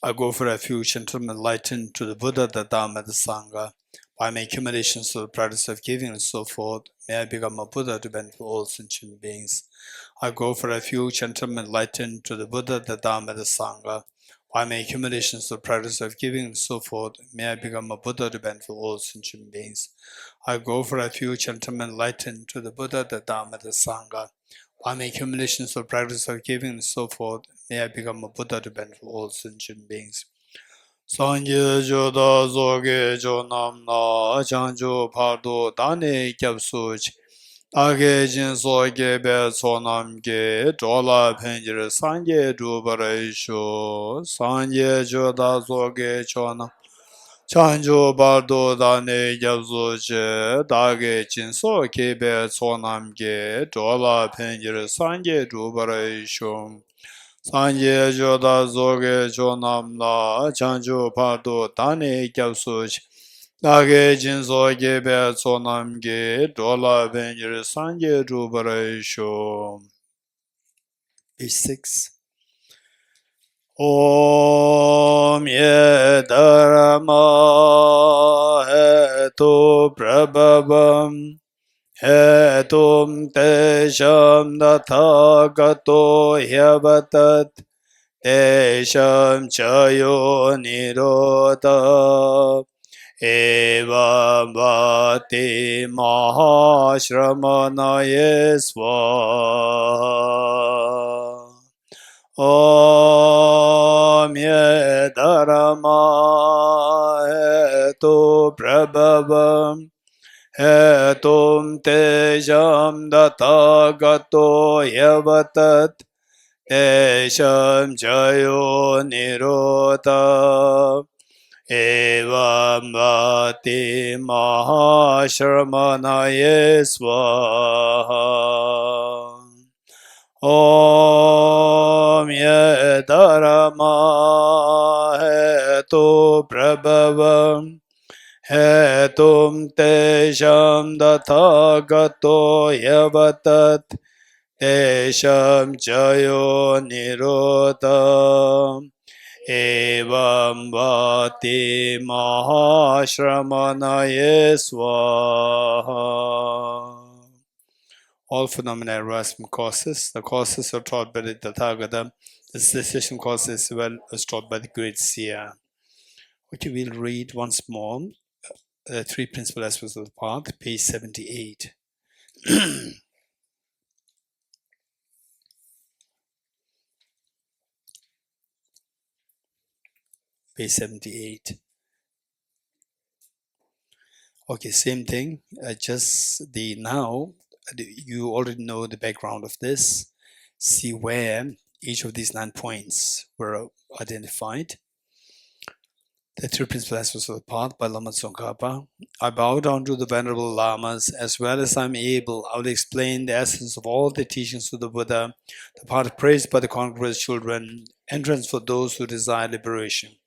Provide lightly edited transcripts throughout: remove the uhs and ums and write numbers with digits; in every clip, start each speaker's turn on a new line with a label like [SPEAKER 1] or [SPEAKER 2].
[SPEAKER 1] I go for refuge until I'm enlightened to the Buddha, the Dharma, the Sangha. By my accumulations of the practice of giving and so forth, may I become a Buddha to benefit all sentient beings. I go for refuge until I'm enlightened to the Buddha, the Dharma, the Sangha. By my accumulations of the practice of giving and so forth, may I become a Buddha to benefit all sentient beings. I go for refuge until I'm enlightened to the Buddha, the Dharma, the Sangha. By my accumulations of practice of giving and so forth, may I become a Buddha to benefit all sentient beings. Sanje joda zoge jo namna chanjo pardo dane kyapsuch age jin soge be sonamge dola penjir sanje dubarayisho sanje joda zoge chona chanjo pardo dane kyapsuch dage jin soge be sonamge dola penjir sanje dubarayisho Sanje joda zoge chonamla chanjo pardo tane kyapsuch dage jinso gebe chonamge dola benjir sanje rubarayisho. Page 6. Om ye dharma hetu prabhavam Hetum tesham nathagato hyavatat tesham chayo nirodha evam vati mahashramanaye svaha. Om ye dharma hetu prabhavam Hetum tejam dathagato yavatat tesham jayo nirodha evam vati mahashramanaye svaha. Om ye dharma hetu prabhavam Hetum tesham dathagato yavatat tesham jayo nirodha evam vati mahashramanaye svaha. All phenomena arise from causes. The causes are taught by the Tathagata. The cessation causes as taught by the great seer. Okay, we'll read once more. Three principal aspects of the path, page 78. Page 78. Okay, same thing. Just the now, you already know the background of this. See where each of these 9 points were identified. The three principal aspects of the path by Lama Tsongkhapa. I bow down to the Venerable Lamas. As well as I am able, I will explain the essence of all the teachings of the Buddha, the path praised by the conqueror's children, entrance for those who desire liberation.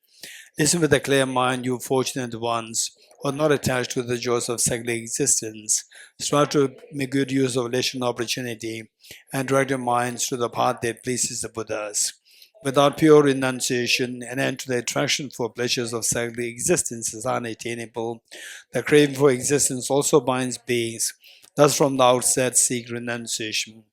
[SPEAKER 1] Listen with a clear mind, you fortunate ones, who are not attached to the joys of secular existence. Strive to make good use of leisure opportunity and direct your minds to the path that pleases the Buddhas. Without pure renunciation, an end to the attraction for pleasures of secular existence is unattainable. The craving for existence also binds beings. Thus, from the outset, seek renunciation.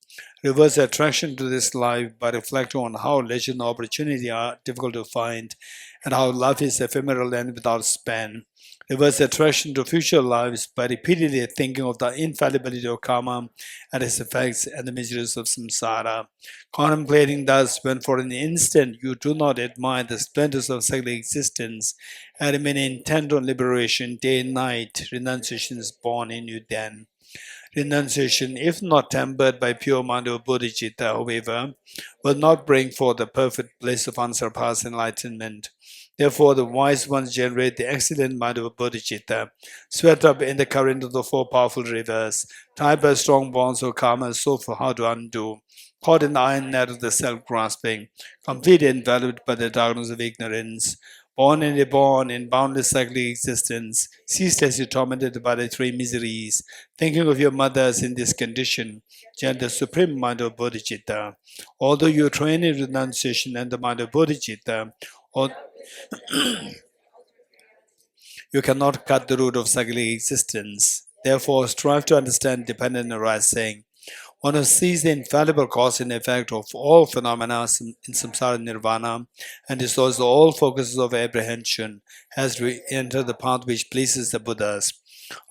[SPEAKER 1] Reverse the attraction to this life by reflecting on how leisure and opportunity are difficult to find and how life is ephemeral and without span. Reverse the attraction to future lives by repeatedly thinking of the infallibility of karma and its effects and the miseries of samsara. Contemplating thus, when for an instant you do not admire the splendors of secular existence and remain intent on liberation day and night, renunciation is born in you then. Renunciation, if not tempered by pure mind of bodhicitta, however, will not bring forth the perfect bliss of unsurpassed enlightenment. Therefore, the wise ones generate the excellent mind of bodhicitta, swept up in the current of the four powerful rivers, tied by strong bonds of karma, so for how to undo, caught in the iron net of the self-grasping, completely enveloped by the darkness of ignorance, born and reborn in boundless cyclic existence, ceaselessly tormented by the three miseries, thinking of your mothers in this condition, chant the supreme mind of bodhicitta. Although you train in renunciation and the mind of bodhicitta, or you cannot cut the root of cyclic existence. Therefore, strive to understand dependent arising. One who sees the infallible cause and effect of all phenomena in samsara nirvana and destroys all focuses of apprehension has entered the path which pleases the Buddhas.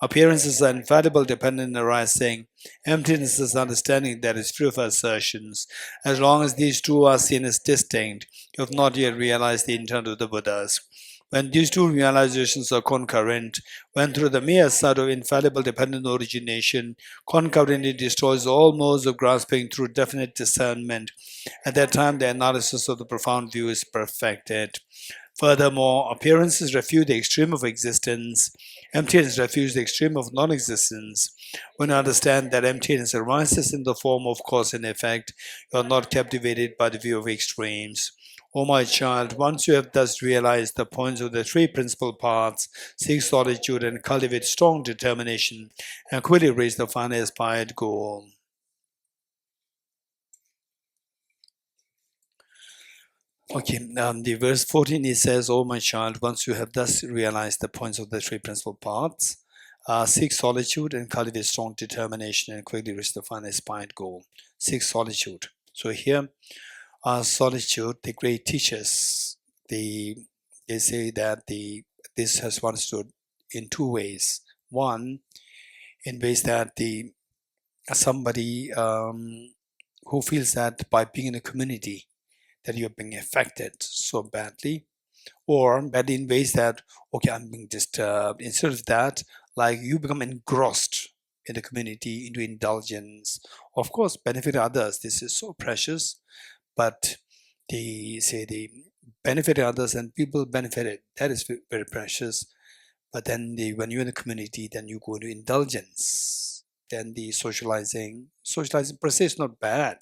[SPEAKER 1] Appearances are infallible, dependent arising. Emptiness is understanding that is free of assertions. As long as these two are seen as distinct, you have not yet realized the intent of the Buddhas. When these two realizations are concurrent, when through the mere sight of infallible dependent origination, concurrently destroys all modes of grasping through definite discernment, at that time the analysis of the profound view is perfected. Furthermore, appearances refute the extreme of existence, emptiness refutes the extreme of non-existence. When you understand that emptiness arises in the form of cause and effect, you are not captivated by the view of extremes. O my child, once you have thus realized the points of the three principal paths, seek solitude and cultivate strong determination, and quickly reach the final aspired goal. Okay, the verse 14 it says, "O my child, once you have thus realized the points of the three principal paths, seek solitude and cultivate strong determination, and quickly reach the final aspired goal." Seek solitude. So here, solitude, the great teachers, they say that this has one understood in two ways. One, in ways that somebody who feels that by being in a community that you're being affected so badly, or badly in ways that, okay, I'm being disturbed. Instead of that, like you become engrossed in the community into indulgence. Of course, benefit others. This is so precious, but they say the benefit others and people benefited. That is very precious. But then when you're in the community, then you go into indulgence. Then the socializing per se is not bad.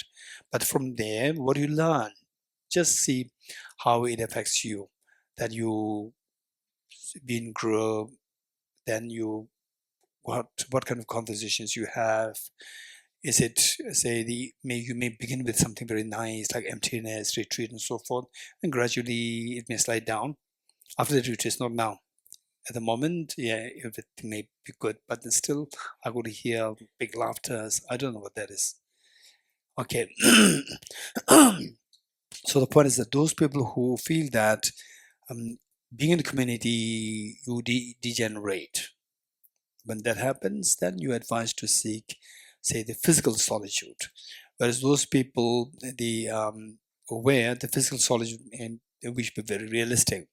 [SPEAKER 1] But from there, what do you learn? Just see how it affects you. That you be in group, then you what kind of conversations you have. Is it, say, you may begin with something very nice like emptiness, retreat, and so forth, and gradually it may slide down. After the retreat, it's not now. At the moment, yeah, everything may be good, but then still, I go to hear big laughters. I don't know what that is. Okay. So the point is that those people who feel that being in the community, you degenerate. When that happens, then you're advised to seek, say, the physical solitude. Whereas those people, where the physical solitude, and we should be very realistic.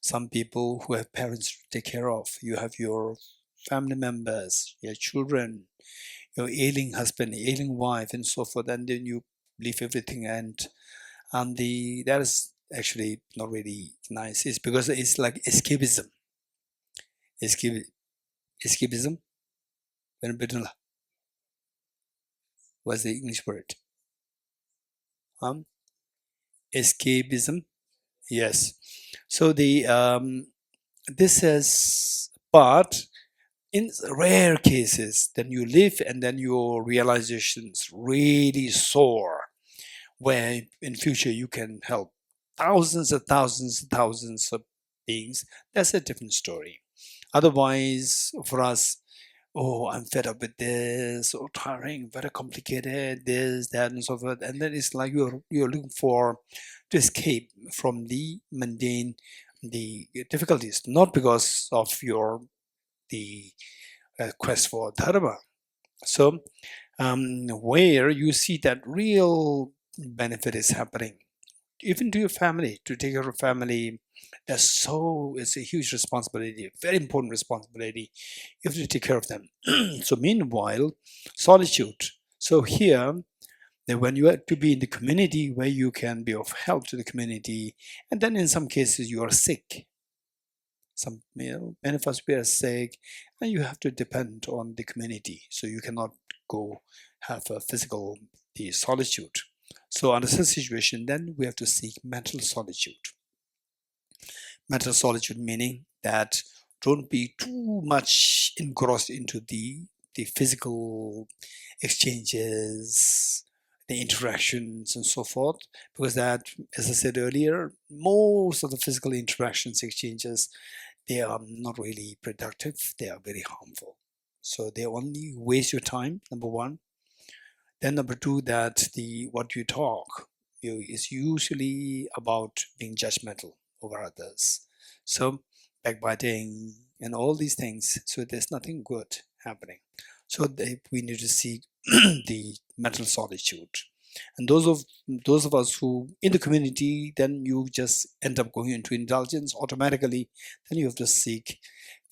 [SPEAKER 1] Some people who have parents to take care of, you have your family members, your children, your ailing husband, ailing wife, and so forth, and then you leave everything, and that is actually not really nice. It's because it's like escapism. Escapism. What's the English word? Escapism. Yes. So this is, but in rare cases, then you live and then your realizations really soar, where in future you can help thousands and thousands and thousands of beings. That's a different story. Otherwise, for us, oh, I'm fed up with this, so tiring, very complicated, this, that, and so forth. And then it's like you're looking for to escape from the mundane, the difficulties, not because of the quest for dharma. So where you see that real benefit is happening, even to your family, to take care of family, it's a huge responsibility, a very important responsibility. You have to take care of them. So meanwhile, solitude. So here, that when you have to be in the community where you can be of help to the community, and then in some cases you are sick. Many of us we are sick, and you have to depend on the community. So you cannot go have a physical solitude. So under such situation, then we have to seek mental solitude. Mental solitude meaning that don't be too much engrossed into the physical exchanges, the interactions and so forth, because that, as I said earlier, most of the physical interactions, exchanges, they are not really productive, they are very harmful. So they only waste your time, number one. Then number two, that what you talk is usually about being judgmental over others. So backbiting and all these things. So there's nothing good happening. So we need to seek the mental solitude. And those of us who in the community, then you just end up going into indulgence automatically. Then you have to seek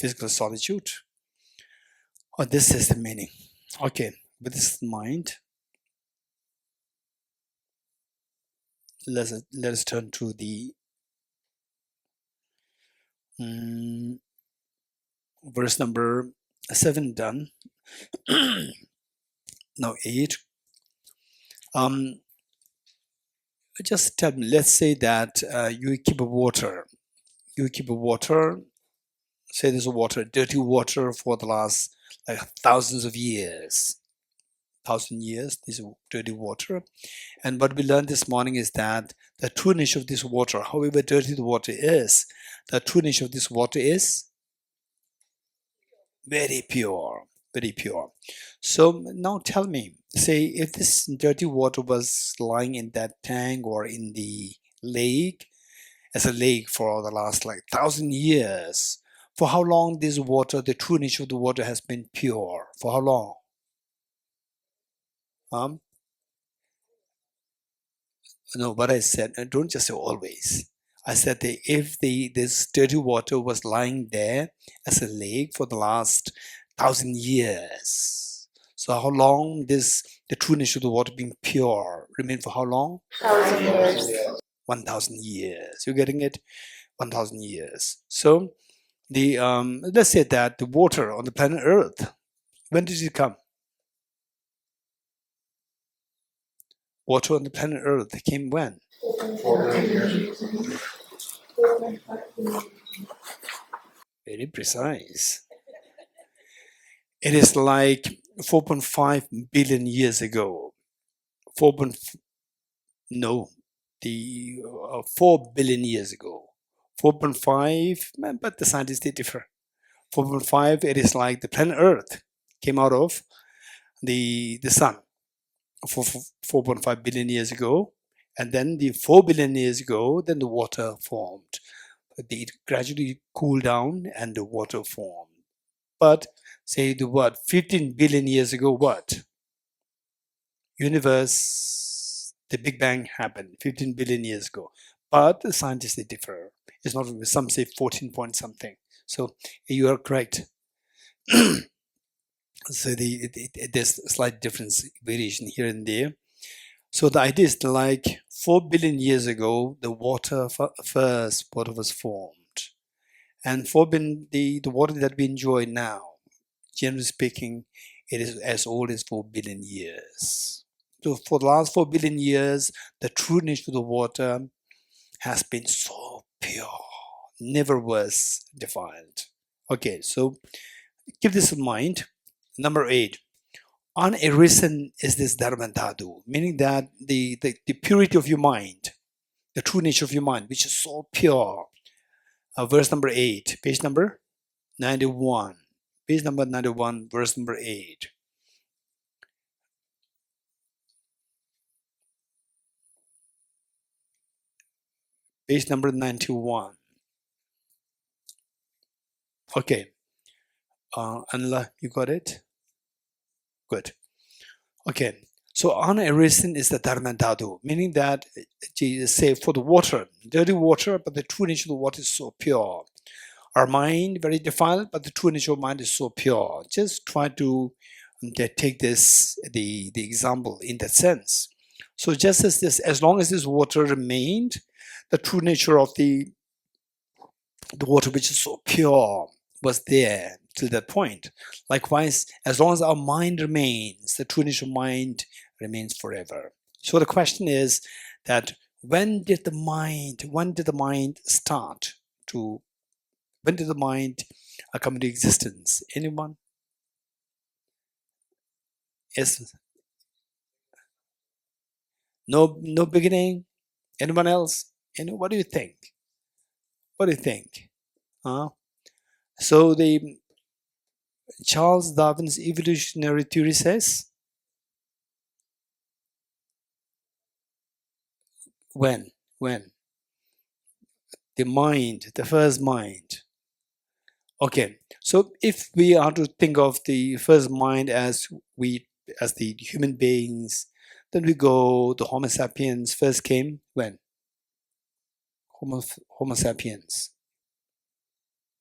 [SPEAKER 1] physical solitude. Oh, this is the meaning. Okay, with this in mind, let us turn to the verse number 7 done. Now 8. Just tell me, let's say that you keep a water. You keep a water, say there's a water, dirty water for the last like thousands of years. 1,000 years, this dirty water. And what we learned this morning is that the true nature of this water, however dirty the water is, the true nature of this water is very pure, very pure. So now tell me, say if this dirty water was lying in that tank or in the lake, as a lake for the last like 1,000 years, for how long this water, the true nature of the water has been pure? For how long? No, what I said, don't just say always. I said that if this dirty water was lying there as a lake for the last 1,000 years, so how long the true nature of the water being pure remain for how long?
[SPEAKER 2] 1,000 years.
[SPEAKER 1] 1,000 years. You're getting it? 1,000 years. So the let's say that the water on the planet Earth, when did it come? Water on the planet Earth came when?
[SPEAKER 2] 400 years.
[SPEAKER 1] Very precise. It is like 4.5 billion years ago. 4. No, the 4 billion years ago. 4.5, but the scientists they differ. 4.5, it is like the planet Earth came out of the sun 4.5 billion years ago, and then the 4 billion years ago, then the water formed. It gradually cooled down and the water formed. But say the what 15 billion years ago, what universe, the Big Bang happened 15 billion years ago. But the scientists they differ. It's not, some say 14 point something. So you are correct. So there's a slight difference, variation here and there. So the idea is like 4 billion years ago, the water first water was formed, and 4 billion, the water that we enjoy now, generally speaking, it is as old as 4 billion years. So for the last 4 billion years, the true nature of the water has been so pure, never was defiled. Okay, so keep this in mind. Number 8, unarisen is this Dharmadhatu, meaning that the purity of your mind, the true nature of your mind, which is so pure. Verse number 8, page number 91. Page number 91, verse number 8. Page number 91. Okay. Anla, you got it? Good. Okay. So unarisen is the Dharmadhatu, meaning that Jesus say for the water, dirty water, but the true nature of the water is so pure. Our mind very defiled, but the true nature of mind is so pure. Just try to take this the example in that sense. So just as this, as long as this water remained, the true nature of the water which is so pure was there till that point. Likewise, as long as our mind remains, the true nature of mind remains forever. So the question is that when did the mind start to, when did the mind come into existence? Anyone? Yes. No beginning. Anyone else? What do you think? What do you think? Huh? So the Charles Darwin's evolutionary theory says when the mind, the first mind. Okay, so if we are to think of the first mind as the human beings, then we go the Homo sapiens first came when Homo sapiens,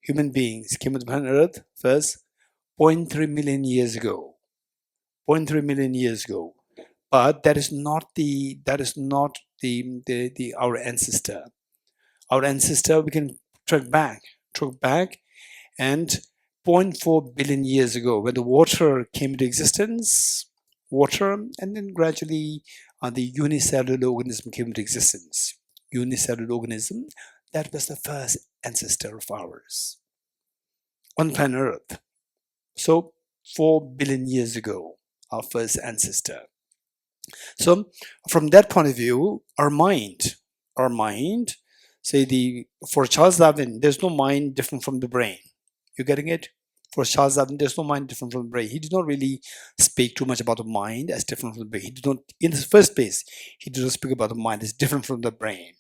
[SPEAKER 1] human beings came to planet Earth first, zero point 0.3 million years ago. 0.3 million years ago. But that is not our ancestor. Our ancestor, we can track back, and 0.4 billion years ago, when the water came into existence, and then gradually the unicellular organism came into existence. Unicellular organism, that was the first ancestor of ours on planet Earth. So 4 billion years ago, our first ancestor. So from that point of view, our mind, for Charles Darwin, there's no mind different from the brain. You getting it? For Charles Darwin, there's no mind different from the brain. He did not really speak too much about the mind as different from the brain. He did not, in the first place, he did not speak about the mind as different from the brain.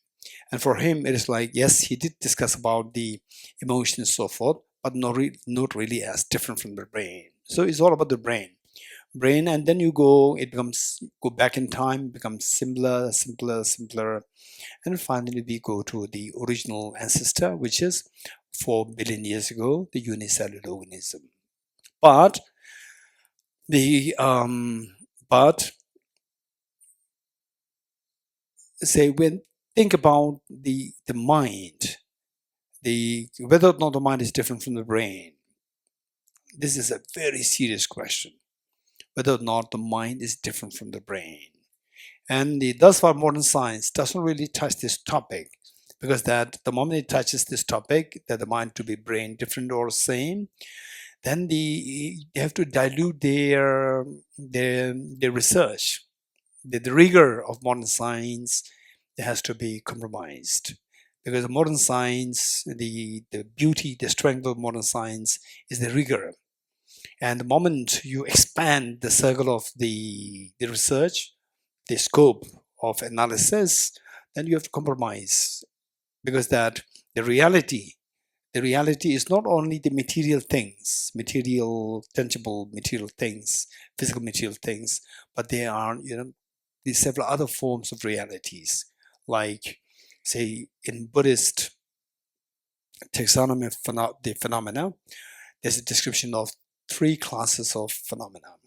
[SPEAKER 1] And for him, it is like, yes, he did discuss about the emotions and so forth, but not really as different from the brain. So it's all about the brain, and then you go back in time, becomes simpler, and finally we go to the original ancestor, which is 4 billion years ago, the unicellular organism. But when think about the mind, whether or not the mind is different from the brain, this is a very serious question. Whether or not the mind is different from the brain. And thus far, modern science doesn't really touch this topic, because that the moment it touches this topic, that the mind to be brain different or same, then they have to dilute their research. The rigor of modern science has to be compromised, because modern science, the beauty, the strength of modern science is the rigor. And the moment you expand the circle of the research, the scope of analysis, then you have to compromise, because that the reality is not only the material things, tangible material things, physical material things, but there are these several other forms of realities, like say in Buddhist taxonomy of the phenomena, there's a description of 3 classes of phenomena: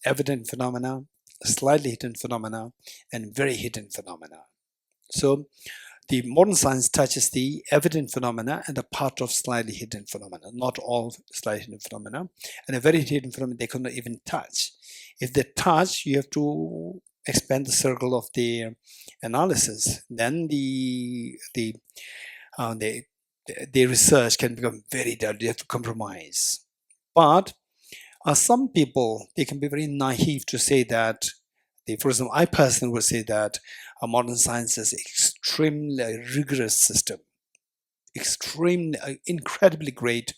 [SPEAKER 1] evident phenomena, slightly hidden phenomena, and very hidden phenomena. So the modern science touches the evident phenomena and a part of slightly hidden phenomena, not all slightly hidden phenomena. And a very hidden phenomena they cannot even touch. If they touch, you have to expand the circle of the analysis. Then the research can become very dull. You have to compromise. But some people, they can be very naive to say that, for example, I personally would say that modern science is extremely rigorous system, incredibly great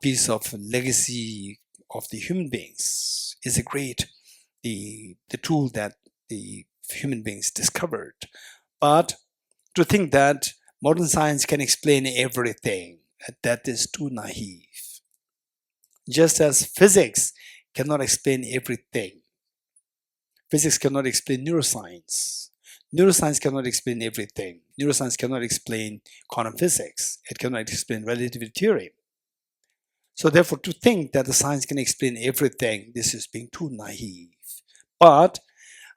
[SPEAKER 1] piece of legacy of the human beings. Is a great, the tool that the human beings discovered. But to think that modern science can explain everything, that is too naive. Just as physics cannot explain everything. Physics cannot explain neuroscience. Neuroscience cannot explain everything. Neuroscience cannot explain quantum physics. It cannot explain relativity theory. So therefore, to think that the science can explain everything, this is being too naive. But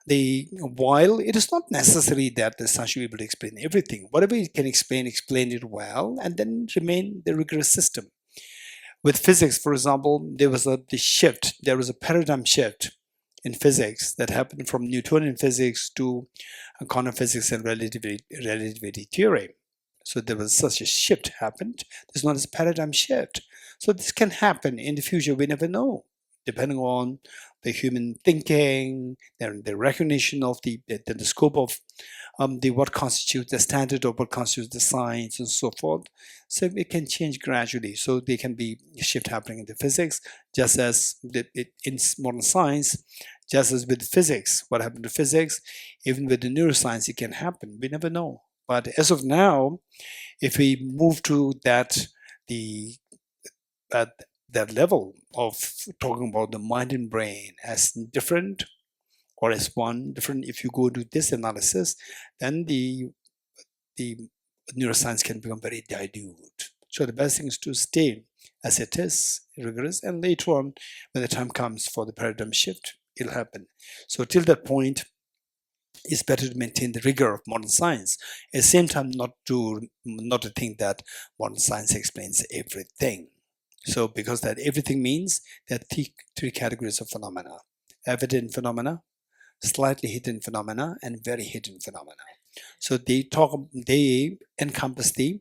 [SPEAKER 1] while it is not necessary that the science should be able to explain everything, whatever it can explain it well, and then remain the rigorous system. With physics, for example, there was a paradigm shift in physics that happened from Newtonian physics to quantum physics and relativity theory. So there was such a shift happened. It's known as a paradigm shift. So this can happen in the future. We never know, depending on the human thinking, the recognition of the scope of what constitutes the standard of what constitutes the science and so forth. So it can change gradually. So there can be a shift happening in the physics, just as in modern science, just as with physics. What happened to physics, even with the neuroscience, it can happen. We never know. But as of now, if we move to that level of talking about the mind and brain as different or as one different, if you go to this analysis, then the neuroscience can become very dilute. So the best thing is to stay as it is, rigorous, and later on, when the time comes for the paradigm shift, it'll happen. So till that point, it's better to maintain the rigor of modern science. At the same time, not to think that modern science explains everything. So because that everything means there are three categories of phenomena: evident phenomena, slightly hidden phenomena, and very hidden phenomena. So they encompass the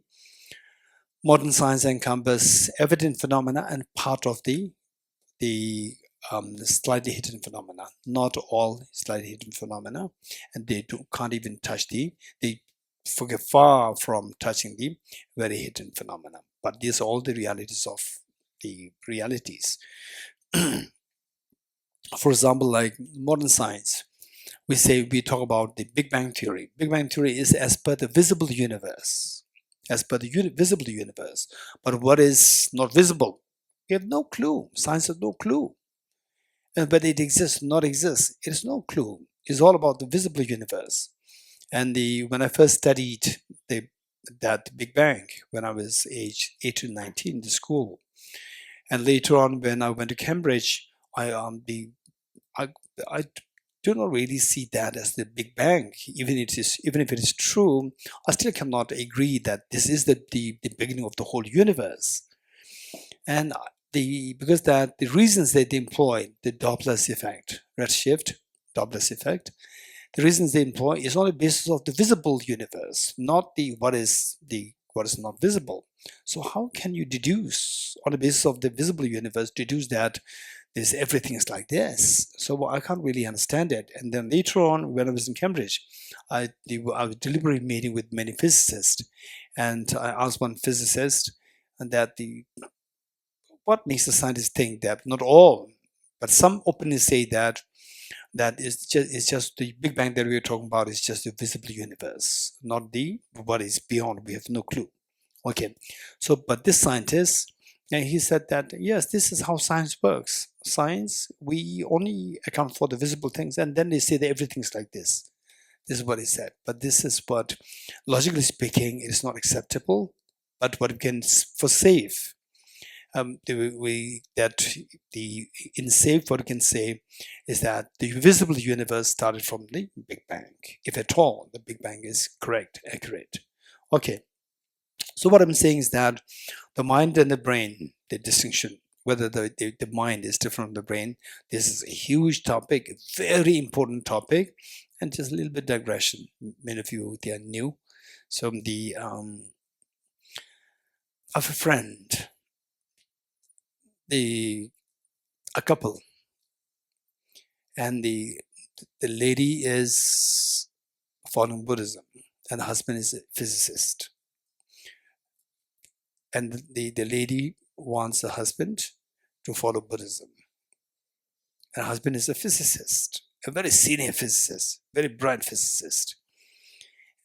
[SPEAKER 1] modern science encompass evident phenomena and part of the slightly hidden phenomena. Not all slightly hidden phenomena, and they can't even touch they forget far from touching the very hidden phenomena. But these are all the realities of the realities. For example, like modern science, we talk about the Big Bang Theory. Big Bang Theory is as per the visible universe, visible universe. But what is not visible? We have no clue. Science has no clue. And whether it exists or not exists, it has no clue. It's all about the visible universe. And when I first studied that Big Bang, when I was age 18, 19 in the school, and later on when I went to Cambridge, I do not really see that as the Big Bang. Even if it is true, I still cannot agree that this is the beginning of the whole universe. And because that the reasons that they employ, the Doppler's effect, redshift, Doppler's effect, the reasons they employ is on the basis of the visible universe, not what is not visible. So how can you deduce on the basis of the visible universe, deduce that everything is like this? So I can't really understand it. And then later on, when I was in Cambridge, I was deliberately meeting with many physicists, and I asked one physicist, and that what makes the scientists think that not all, but some openly say that it's just the Big Bang that we're talking about is just the visible universe, not what is beyond. We have no clue. Okay, so but this scientist, and he said that yes, this is how science works. Science, we only account for the visible things, and then they say that everything's like this. This is what he said. But this is what, logically speaking, it is not acceptable. But what we can for safe, in safe, what we can say is that the visible universe started from the Big Bang, if at all the Big Bang is correct, accurate. Okay, so what I'm saying is that the mind and the brain, the distinction, whether the mind is different from the brain, this is a huge topic, a very important topic, and just a little bit digression. Many of you, they are new. So of a friend, a couple, and the lady is following Buddhism, and the husband is a physicist. And the lady wants the husband to follow Buddhism. And the husband is a physicist, a very senior physicist, very bright physicist.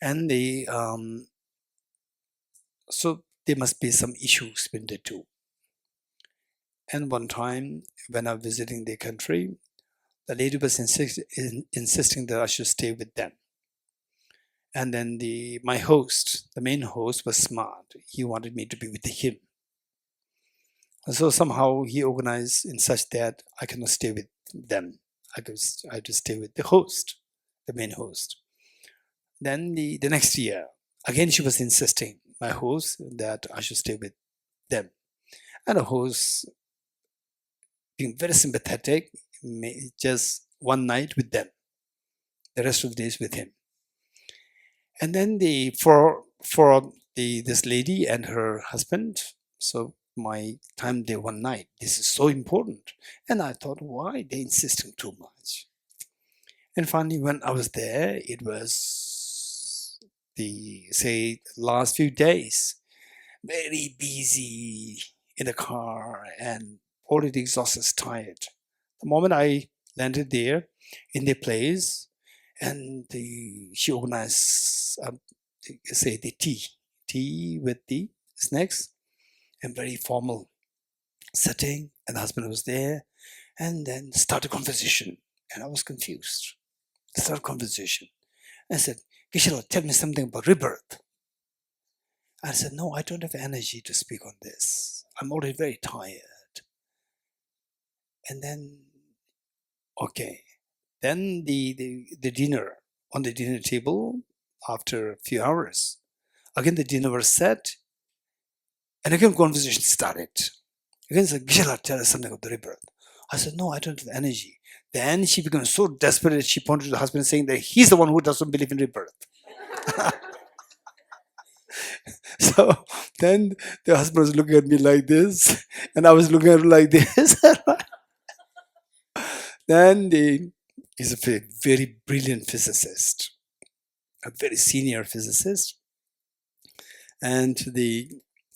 [SPEAKER 1] And so there must be some issues between the two. And one time when I was visiting their country, the lady was insisting that I should stay with them. And then my host, the main host, was smart. He wanted me to be with him. And so somehow he organized in such that I cannot stay with them. I had to stay with the host, the main host. Then the next year, again she was insisting, my host, that I should stay with them. And the host, being very sympathetic, just one night with them, the rest of the days with him. And then for this lady and her husband, so my time there one night. This is so important. And I thought, why they insisting too much? And finally, when I was there, it was the, say, last few days, very busy in the car and already exhausted, tired. The moment I landed there in their place, and she organized, say, the tea with the snacks, and very formal setting, and the husband was there, and then started conversation, and I was confused. Start conversation. I said, Geshe, tell me something about rebirth. I said, no, I don't have energy to speak on this. I'm already very tired. And then, okay. Then the dinner, on the dinner table, after a few hours, again the dinner was set, and again conversation started. Again said, Geshe, tell us something about the rebirth. I said, no, I don't have energy. Then she became so desperate that she pointed to the husband saying that he's the one who doesn't believe in rebirth. So then the husband was looking at me like this, and I was looking at him like this. Then he's a very, very brilliant physicist, a very senior physicist. And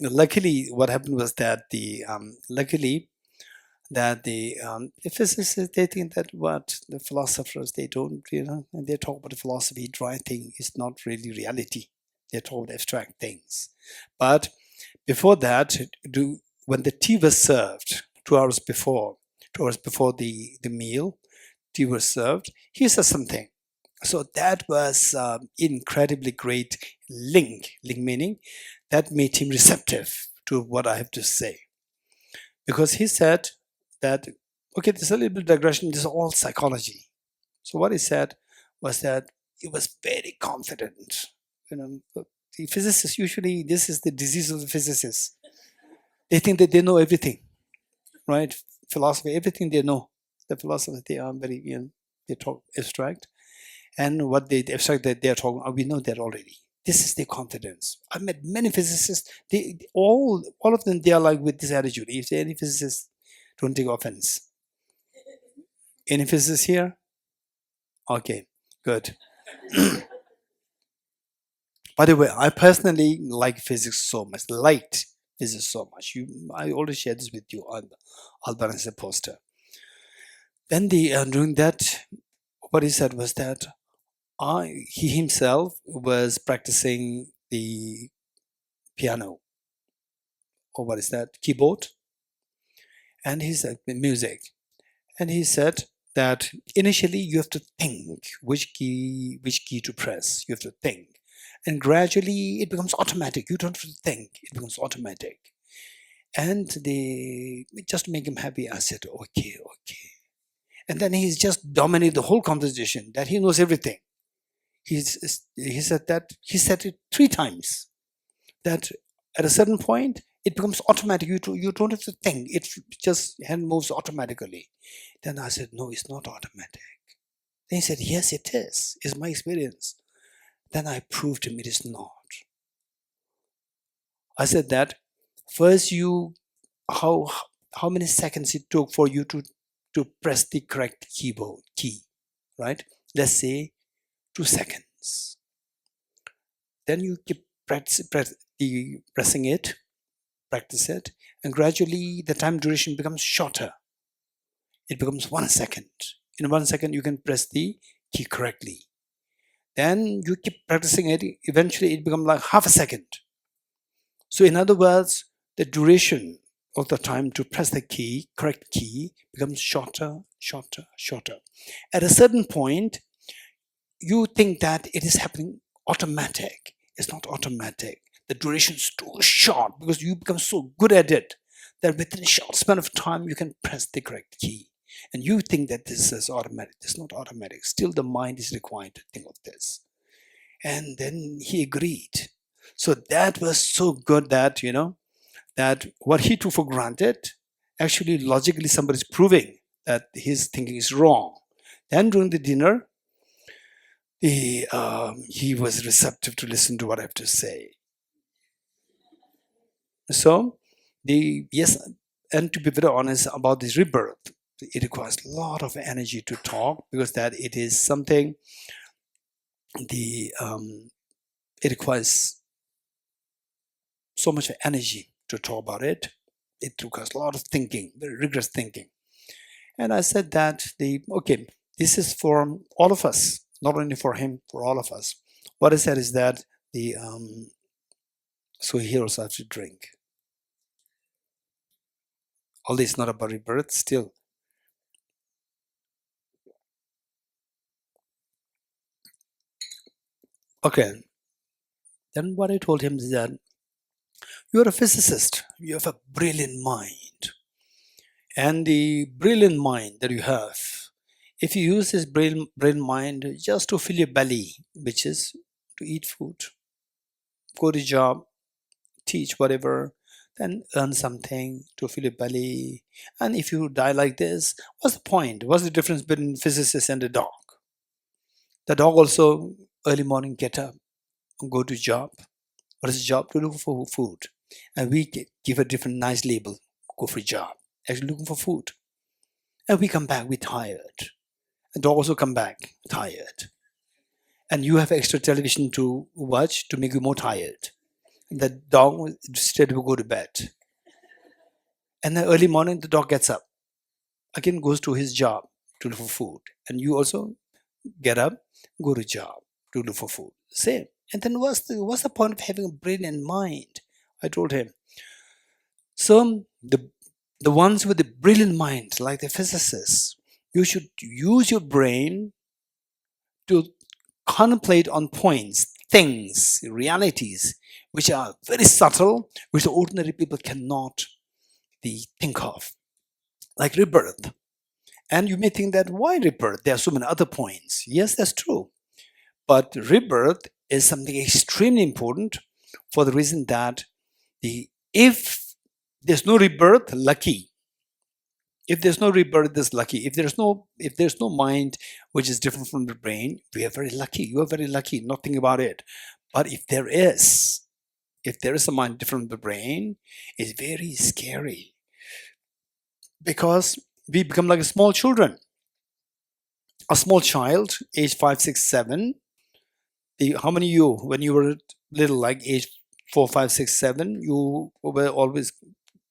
[SPEAKER 1] luckily, what happened was that the physicists, they think that what the philosophers, they don't, and they talk about the philosophy, dry thing is not really reality. They talk about abstract things. But before that, when the tea was served 2 hours before the meal, tea was served, he said something. So that was incredibly great link meaning that made him receptive to what I have to say. Because he said that, okay, there's a little bit of digression, this is all psychology. So what he said was that he was very confident. The physicists, usually this is the disease of the physicists. They think that they know everything, right? Philosophy, everything they know. The philosophers, they are very, they talk abstract. And what the abstract that they are talking about, we know that already. This is their confidence. I've met many physicists, all of them, they are like with this attitude. If any physicists, don't take offense. Any physicists here? Okay, good. By the way, I personally like physics so much, liked physics so much. I already shared this with you on Albert as a poster. Then during that, what he said was that he himself was practicing the piano, or what is that, keyboard, and he said music. And he said that initially you have to think which key to press. You have to think. And gradually it becomes automatic. You don't have to think. It becomes automatic. And just to make him happy, I said, okay. And then he's just dominated the whole conversation, that he knows everything. He said it 3 times. That at a certain point, it becomes automatic. You don't have to think. It just hand moves automatically. Then I said, no, it's not automatic. Then he said, yes, it is. It's my experience. Then I proved to him it is not. I said that first how many seconds it took for you to press the correct key, right? Let's say 2 seconds. Then you keep pressing it, practice it, and gradually the time duration becomes shorter. It becomes 1 second. In 1 second, you can press the key correctly. Then you keep practicing it, eventually it becomes like half a second. So in other words, the duration of the time to press the correct key, becomes shorter. At a certain point, you think that it is happening automatic. It's not automatic. The duration is too short because you become so good at it that within a short span of time, you can press the correct key. And you think that this is automatic. It's not automatic. Still, the mind is required to think of this. And then he agreed. So that was so good that, that what he took for granted, actually logically somebody's proving that his thinking is wrong. Then during the dinner, he was receptive to listen to what I have to say. So Yes, and to be very honest about this rebirth, it requires a lot of energy to talk, because that it is something, it requires so much energy to talk about it. It requires a lot of thinking, very rigorous thinking. And I said that okay, this is for all of us, not only for him, for all of us. What I said is that so he also has to drink. All this is not about rebirth still. Okay. Then what I told him is that you're a physicist. You have a brilliant mind. And the brilliant mind that you have, if you use this brilliant mind just to fill your belly, which is to eat food, go to job, teach whatever, then earn something to fill your belly. And if you die like this, what's the point? What's the difference between physicist and a dog? The dog also early morning get up, go to job. What is the job? To look for food. And we give a different nice label, go for a job, actually looking for food. And we come back, we're tired. And dog also come back tired. And you have extra television to watch to make you more tired. And the dog instead will go to bed. And then early morning, the dog gets up, again goes to his job to look for food. And you also get up, go to job to look for food. Same. And then what's the point of having a brilliant mind? I told him. So the ones with the brilliant mind, like the physicists, you should use your brain to contemplate on points, things, realities, which are very subtle, which the ordinary people cannot think of, like rebirth. And you may think that why rebirth? There are so many other points. Yes, that's true. But rebirth is something extremely important for the reason that if there's no rebirth, lucky. If there's no rebirth, there's lucky. If there's no mind which is different from the brain, we are very lucky. You are very lucky. Nothing about it. But if there is a mind different from the brain, it's very scary, because we become like small children. A small child, age 5, 6, 7. How many you, when you were little, like age 4, 5, 6, 7, you were always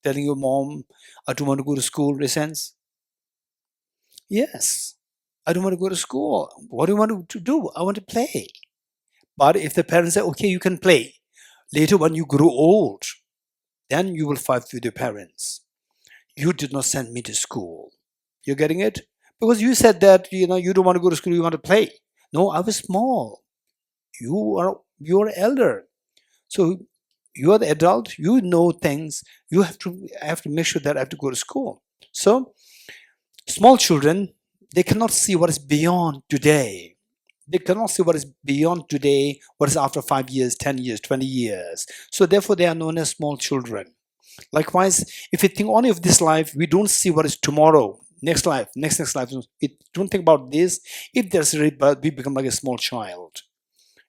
[SPEAKER 1] telling your mom, I don't want to go to school, resents? Yes, I don't want to go to school. What do you want to do? I want to play. But if the parents say, okay, you can play, later when you grow old, then you will fight with your parents. You did not send me to school. You're getting it? Because you said that, you don't want to go to school, you want to play. No, I was small. You are elder. So you are the adult, you know things. I have to make sure that I have to go to school. So small children, they cannot see what is beyond today. They cannot see what is beyond today, what is after 5 years, 10 years, 20 years. So therefore, they are known as small children. Likewise, if we think only of this life, we don't see what is tomorrow, next life, next life. We don't think about this. If there's a rebirth, we become like a small child.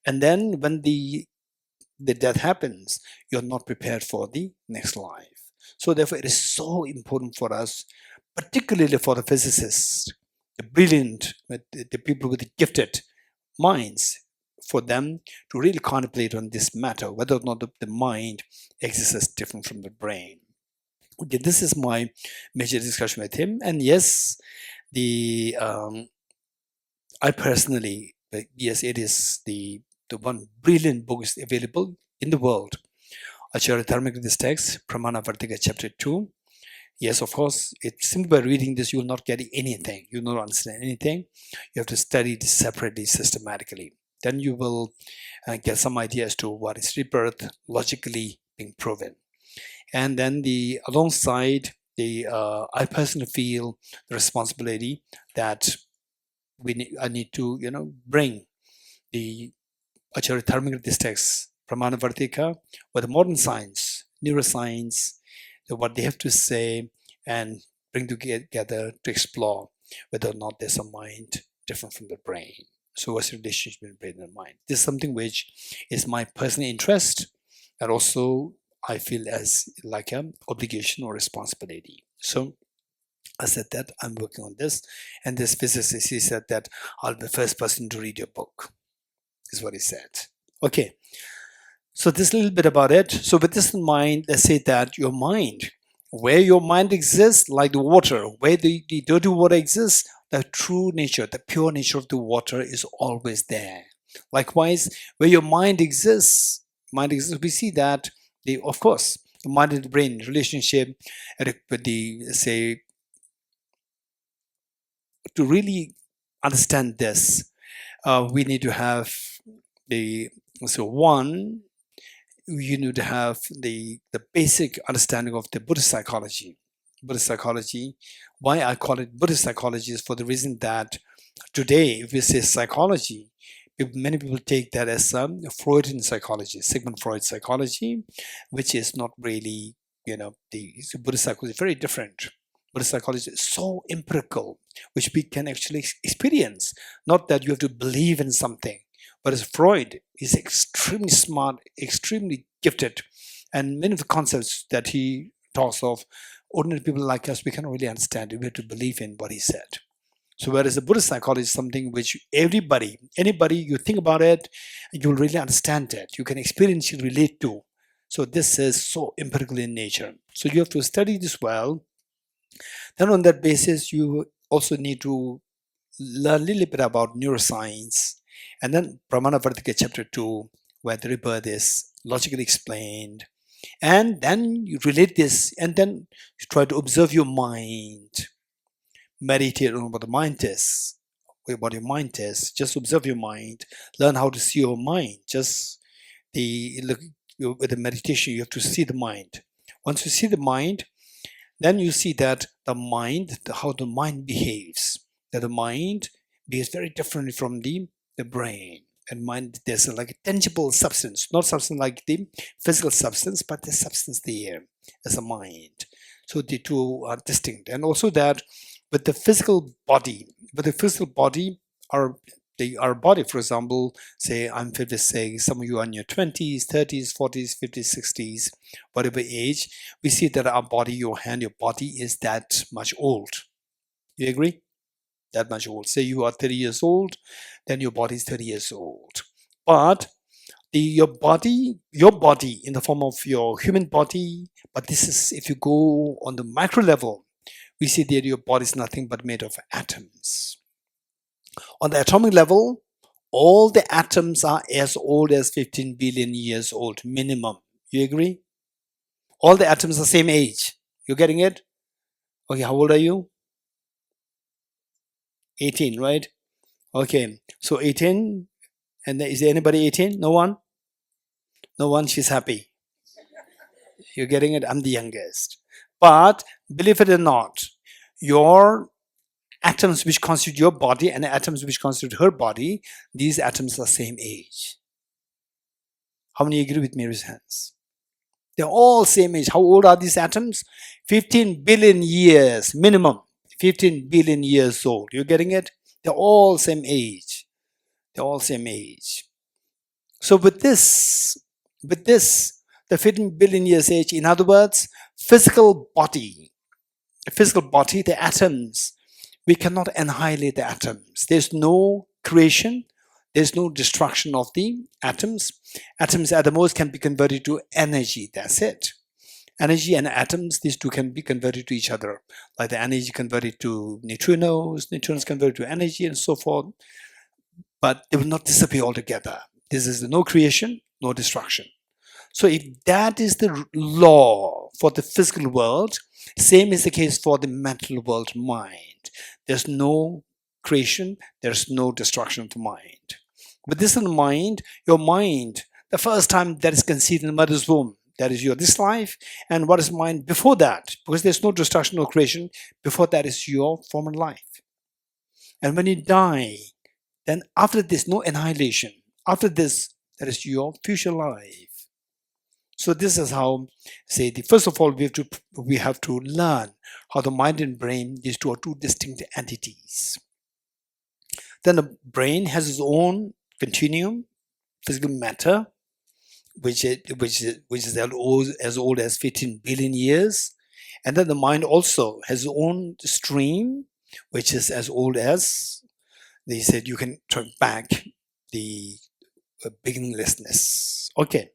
[SPEAKER 1] And then when the death happens, you're not prepared for the next life. So therefore, it is so important for us, particularly for the physicists, the brilliant, the people with the gifted minds, for them to really contemplate on this matter, whether or not the mind exists as different from the brain. Okay, this is my major discussion with him. And yes, I personally, yes, it is the one brilliant book is available in the world. Acharya Dharma, this text, Pramana Vartika, chapter 2. Yes, of course, simply by reading this, you will not get anything. You will not understand anything. You have to study this separately, systematically. Then you will get some idea as to what is rebirth logically being proven. And then alongside I personally feel the responsibility that I need to, bring the Acharya Dharma, this text, Pramana Vartika, with modern science, neuroscience, what they have to say, and bring together to explore whether or not there's a mind different from the brain. So what's the relationship between brain and mind? This is something which is my personal interest, and also I feel as like an obligation or responsibility. So I said that I'm working on this, and this physicist, he said that I'll be the first person to read your book, is what he said. Okay, so this little bit about it. So with this in mind, let's say that your mind, where your mind exists, like the water, where the dirty water exists, the true nature, the pure nature of the water is always there. Likewise, where your mind exists, we see that of course, the mind and the brain relationship with the, say, to really understand this, we need to have one, you need to have the basic understanding of the Buddhist psychology. Buddhist psychology, why I call it Buddhist psychology is for the reason that today, if we say psychology, many people take that as Freudian psychology, Sigmund Freud psychology, which is not really, the Buddhist psychology is very different. Buddhist psychology is so empirical, which we can actually experience. Not that you have to believe in something. But as Freud is extremely smart, extremely gifted, and many of the concepts that he talks of, ordinary people like us, we cannot really understand it. We have to believe in what he said. So whereas the Buddhist psychology is something which anybody, you think about it, you'll really understand it. You can experientially relate to. So this is so empirical in nature. So you have to study this well. Then on that basis, you also need to learn a little bit about neuroscience. And then Pramana Vartika chapter 2, where the rebirth is logically explained. And then you relate this, and then you try to observe your mind. Meditate on what the mind is, what your mind is. Just observe your mind. Learn how to see your mind. Just with the meditation, you have to see the mind. Once you see the mind, then you see that the mind, how the mind behaves. That the mind behaves very differently from the brain. And mind, there's like a tangible substance, not substance like the physical substance, but the substance there as a mind. So the two are distinct. And also that with the physical body, our body, for example, say I'm 56, some of you are in your 20s, 30s, 40s, 50s, 60s, whatever age, we see that our body, your body is that much old. You agree? That much old. Say you are 30 years old, then your body is 30 years old. But your body in the form of your human body, but this is, if you go on the micro level, we see that your body is nothing but made of atoms. On the atomic level, all the atoms are as old as 15 billion years old, minimum. You agree? All the atoms are the same age. You getting it? Okay, how old are you? 18, right? Okay, so 18, and is there anybody 18? No one? No one, she's happy. You're getting it? I'm the youngest. But believe it or not, your atoms which constitute your body and the atoms which constitute her body, these atoms are same age. How many agree with me? Raise hands. They're all same age. How old are these atoms? 15 billion years minimum. 15 billion years old. You're getting it? They're all same age. They're all same age. So with this, the 15 billion years age, in other words, physical body, the atoms, we cannot annihilate the atoms. There's no creation. There's no destruction of the atoms. Atoms at the most can be converted to energy. That's it. Energy and atoms, these two can be converted to each other. Like the energy converted to neutrinos converted to energy and so forth. But they will not disappear altogether. This is no creation, no destruction. So if that is the law for the physical world, same is the case for the mental world, mind. There's no creation, there's no destruction of the mind. With this in mind, your mind, the first time that is conceived in the mother's womb, that is your this life, and what is mind before that? Because there's no destruction, no creation, before that is your former life. And when you die, then after this, no annihilation. After this, that is your future life. So this is how, say, first of all, we have to learn how the mind and brain, these two are two distinct entities. Then the brain has its own continuum, physical matter, which is as old as 15 billion years. And then the mind also has its own stream, which is as old as, they said, you can turn back the beginninglessness. Okay,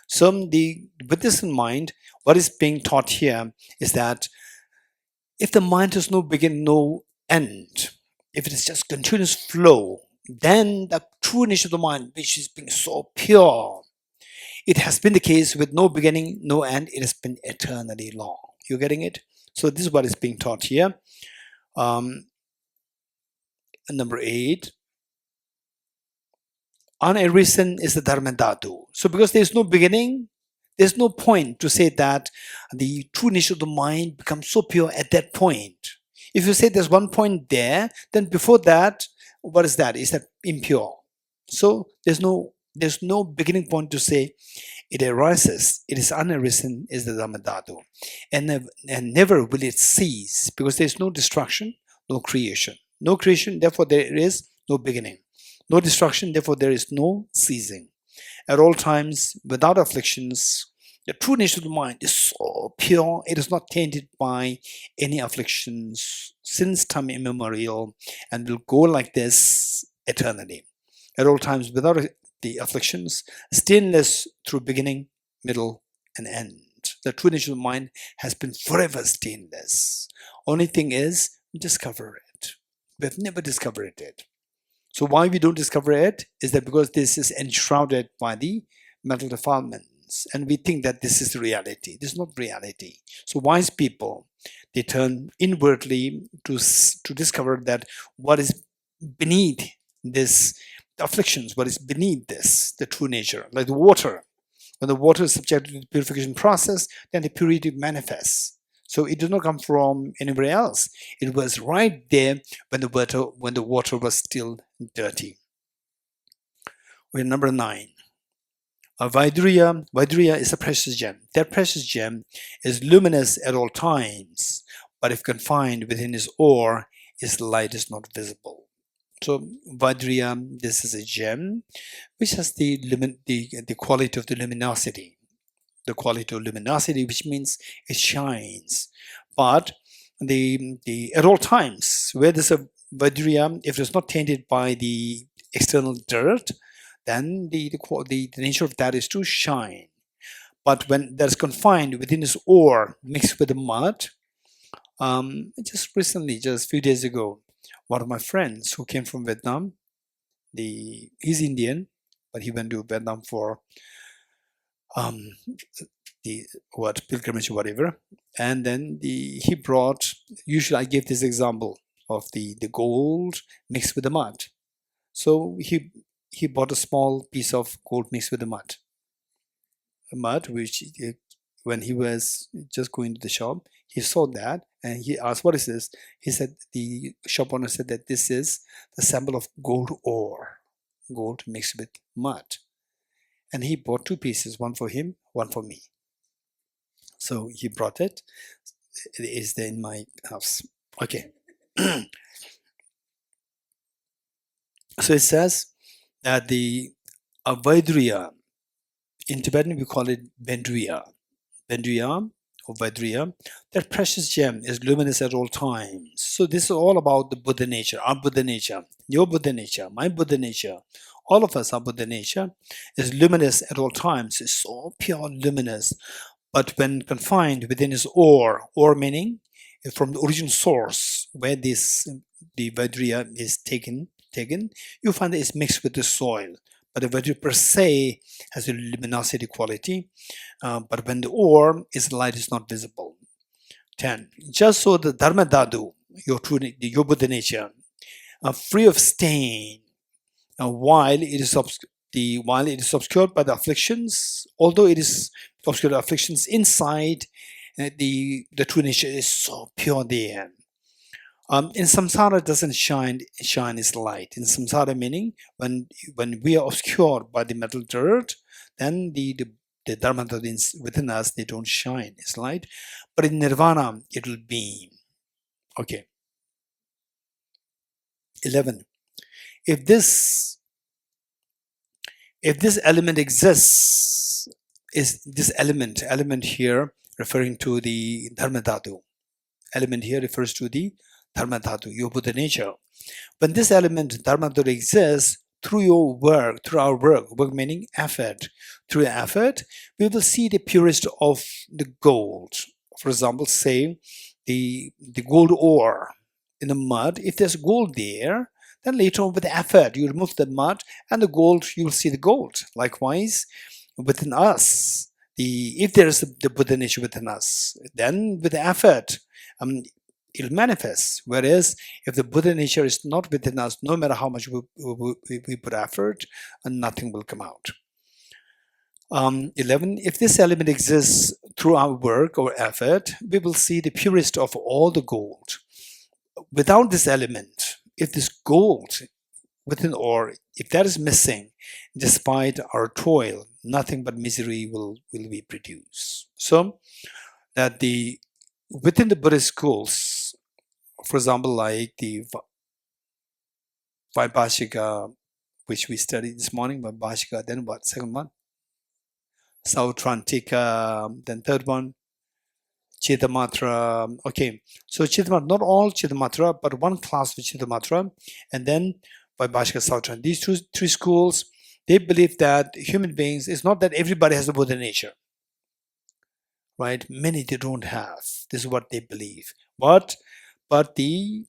[SPEAKER 1] so with this in mind, what is being taught here is that if the mind has no beginning, no end, if it is just continuous flow, then the true nature of the mind, which is being so pure, it has been the case with no beginning, no end. It has been eternally long. You're getting it? So this is what is being taught here. Number 8. Unarisen is the Dharmadhatu. So because there's no beginning, there's no point to say that the true nature of the mind becomes so pure at that point. If you say there's one point there, then before that, what is that? Is that impure? So there's no beginning point to say it arises. It is unarisen is the Dharmadhatu. And never will it cease, because there's no destruction, no creation. No creation, therefore there is no beginning. No destruction, therefore there is no ceasing. At all times, without afflictions, the true nature of the mind is so pure, it is not tainted by any afflictions since time immemorial, and will go like this eternally. At all times, without the afflictions, stainless through beginning, middle, and end. The true nature of the mind has been forever stainless. Only thing is, discover it. We have never discovered it. So why we don't discover it is that because this is enshrouded by the mental defilements, and we think that this is reality. This is not reality. So wise people, they turn inwardly to discover that what is beneath this afflictions, what is beneath this, the true nature, like the water. When the water is subjected to the purification process, then the purity manifests. So it did not come from anywhere else. It was right there when the water was still dirty. We're number 9. Vaidriya is a precious gem. That precious gem is luminous at all times, but if confined within his ore, its light is not visible. So Vaidriya, this is a gem which has the quality of the luminosity. The quality of luminosity, which means it shines. But at all times, where there's a Vaidriya, if it's not tainted by the external dirt, then the nature of that is to shine. But when that's confined within its ore, mixed with the mud, just recently, just a few days ago, one of my friends who came from Vietnam, he's Indian, but he went to Vietnam for pilgrimage or whatever, and then he brought, usually I give this example of the gold mixed with the mud. So he bought a small piece of gold mixed with the mud, which when he was just going to the shop, he saw that and he asked, what is this? He said, the shop owner said that this is the sample of gold ore, gold mixed with mud. And he bought 2 pieces, one for him, one for me. So he brought it. It is there in my house. Okay. So it says that the Vaidriya, in Tibetan we call it Vendriya. Vendriya or Vaidriya, that precious gem is luminous at all times. So this is all about the Buddha nature, our Buddha nature, your Buddha nature, my Buddha nature. All of us, our Buddha nature is luminous at all times. It's so pure luminous. But when confined within his ore meaning from the original source where the Vaidriya is taken, you find that it's mixed with the soil. But the Vaidriya per se has a luminosity quality, but when the ore is light, is not visible. 10. Just so the Dharmadhatu, your Buddha nature, free of stain, while it is obscured by the afflictions, although it is obscured by afflictions inside, the true nature is so pure there. In samsara, it doesn't shine its light. In samsara, meaning when we are obscured by the metal dirt, then the dharma within us, they don't shine its light. But in nirvana, it will beam. Okay. 11. If this element exists, is this element here referring to the Dharmadhatu. Element here refers to the Dharmadhatu, your Buddha nature. When this element, Dharmadhatu, exists through your work, through our work meaning effort, through effort, we will see the purest of the gold. For example, say the gold ore in the mud. If there's gold there, then later on with the effort, you remove the mud and the gold, you will see the gold. Likewise, within us, if there is the Buddha nature within us, then with the effort, it'll manifest. Whereas if the Buddha nature is not within us, no matter how much we put effort, nothing will come out. 11. If this element exists through our work or effort, we will see the purest of all the gold. Without this element, if this gold within or if that is missing, despite our toil, nothing but misery will be produced. So that within the Buddhist schools, for example, like the Vaibhashika, which we studied this morning, Vaibhashika, then what, second one? Sautrantika, then third one, Chittamatra. Okay, so Chittamatra, not all Chittamatra, but one class of Chittamatra, and then Vaibhashika, Sautrantika. These three schools, they believe that human beings, it's not that everybody has a Buddha nature, right? Many they don't have. This is what they believe. But the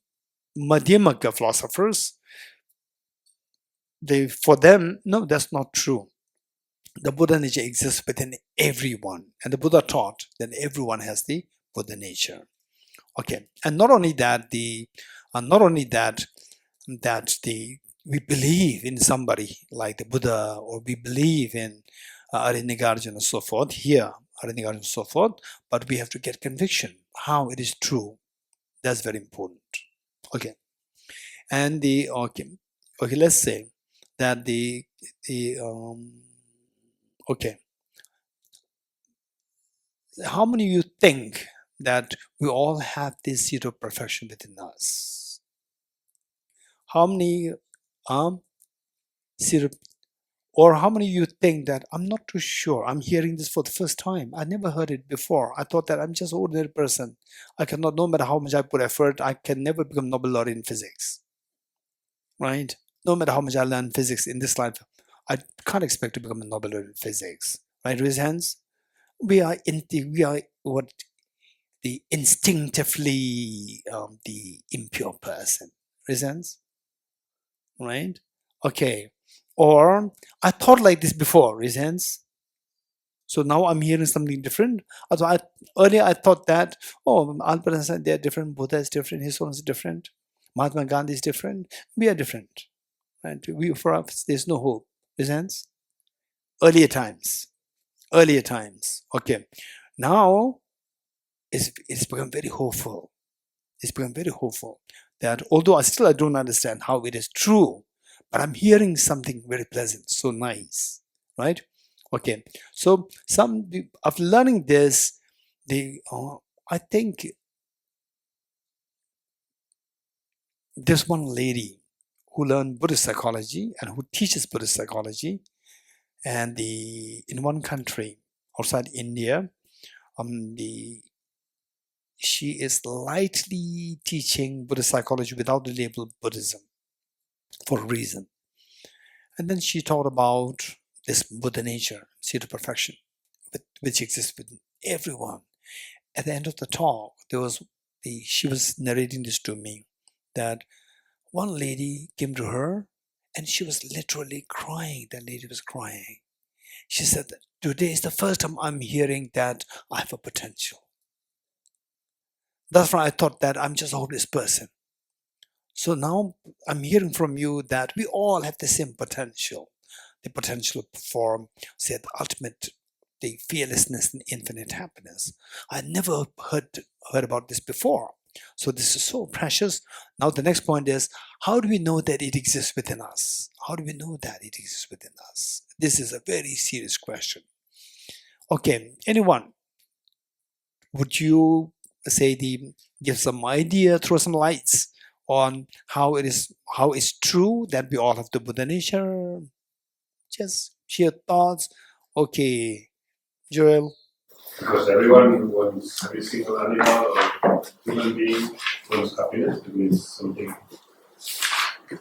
[SPEAKER 1] Madhyamaka philosophers, for them, no, that's not true. The Buddha nature exists within everyone, and the Buddha taught that everyone has the Buddha nature. Okay, and not only that, we believe in somebody like the Buddha, or we believe in Arya Nagarjuna and so forth. Here, Arya Nagarjuna and so forth, but we have to get conviction how it is true. That's very important. Okay, and let's say that okay, how many of you think that we all have this seed of perfection within us? How many seed of, or how many of you think that I'm not too sure, I'm hearing this for the first time, I never heard it before, I thought that I'm just an ordinary person, I cannot, no matter how much I put effort, I can never become Nobel laureate in physics, right? No matter how much I learn physics in this life, I can't expect to become a Nobel laureate in physics, right? Raise hands. We are what the instinctively the impure person. Raise hands. Right? Okay. Or I thought like this before. Raise hands. So now I'm hearing something different. Earlier I thought that, oh, Albert Einstein, they're different, Buddha is different, his soul is different, Mahatma Gandhi is different, we are different. Right? For us, there's no hope. Raise hands. Earlier times. Okay. Now it's become very hopeful. It's become very hopeful that although I don't understand how it is true, but I'm hearing something very pleasant, so nice, right? Okay, so of learning this, I think there's one lady who learned Buddhist psychology and who teaches Buddhist psychology, and in one country outside India, she is lightly teaching Buddhist psychology without the label Buddhism for a reason. And then she taught about this Buddha nature, seed of perfection, which exists within everyone. At the end of the talk, she was narrating this to me, that one lady came to her and she was literally crying. That lady was crying. She said that today is the first time I'm hearing that I have a potential. That's why I thought that I'm just a hopeless person. So now I'm hearing from you that we all have the same potential. The potential for, say, the ultimate, the fearlessness and infinite happiness. I never heard about this before. So this is so precious. Now the next point is, how do we know that it exists within us? How do we know that it exists within us? This is a very serious question. Okay, anyone? Would you give some idea, throw some lights on how it's true that we all have the Buddha nature? Just share thoughts. Okay, Joel?
[SPEAKER 2] Because everyone wants, every single animal or human being wants happiness. It means something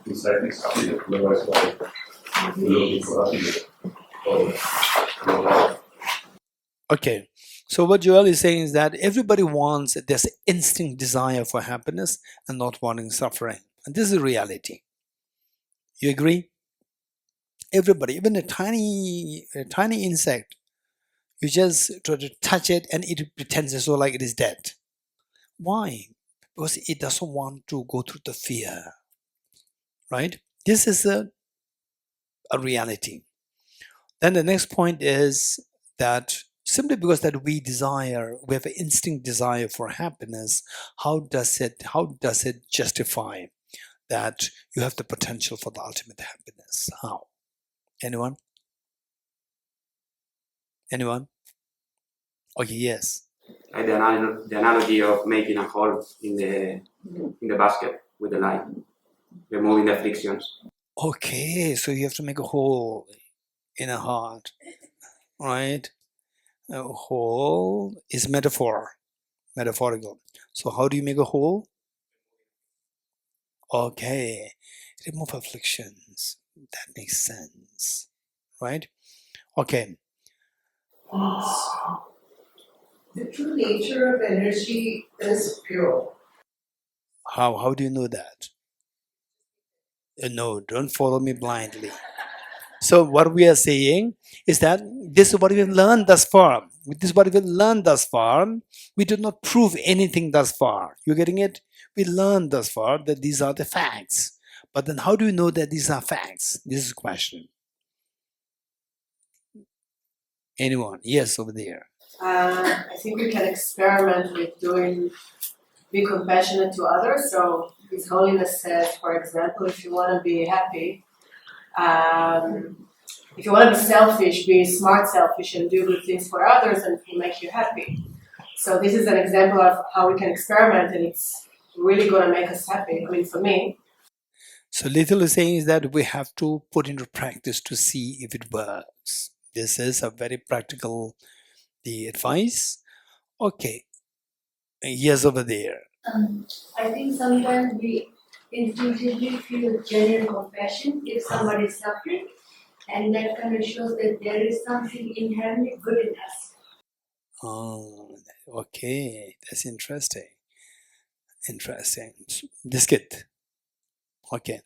[SPEAKER 2] inside is happiness. Otherwise, why we're looking for happiness? Or,
[SPEAKER 1] Okay, so what Joel is saying is that everybody wants this instinct desire for happiness and not wanting suffering. And this is reality. You agree? Everybody, even a tiny insect, you just try to touch it and it pretends as though like it is dead. Why? Because it doesn't want to go through the fear, right? This is a reality. Then the next point is that simply because that we have an instinct desire for happiness, how does it justify that you have the potential for the ultimate happiness? How? Anyone? Okay, yes.
[SPEAKER 3] Like the analogy of making a hole in the basket with the light, removing the frictions.
[SPEAKER 1] Okay, so you have to make a hole in a heart, right? A hole is metaphorical. So how do you make a hole? Okay, remove afflictions. That makes sense, right? Okay.
[SPEAKER 4] The true nature of energy is pure.
[SPEAKER 1] How do you know that? No, don't follow me blindly. So what we are saying is that this is what we've learned thus far. This is what we've learned thus far. We did not prove anything thus far. You're getting it? We learned thus far that these are the facts. But then how do you know that these are facts? This is a question. Anyone? Yes, over there.
[SPEAKER 4] I think we can experiment with be compassionate to others. So His Holiness says, for example, if you want to be happy, if you want to be selfish, be smart selfish and do good things for others, and it will make you happy. So this is an example of how we can experiment, and it's really going to make us happy. I mean, for me.
[SPEAKER 1] So little is saying is that we have to put into practice to see if it works. This is a very practical advice. Okay. Yes, over there.
[SPEAKER 5] I think sometimes we intuitively feel genuine compassion if somebody is suffering, and that kind of shows that there is something inherently good in us.
[SPEAKER 1] Oh, okay. That's interesting. Biscuit. Okay.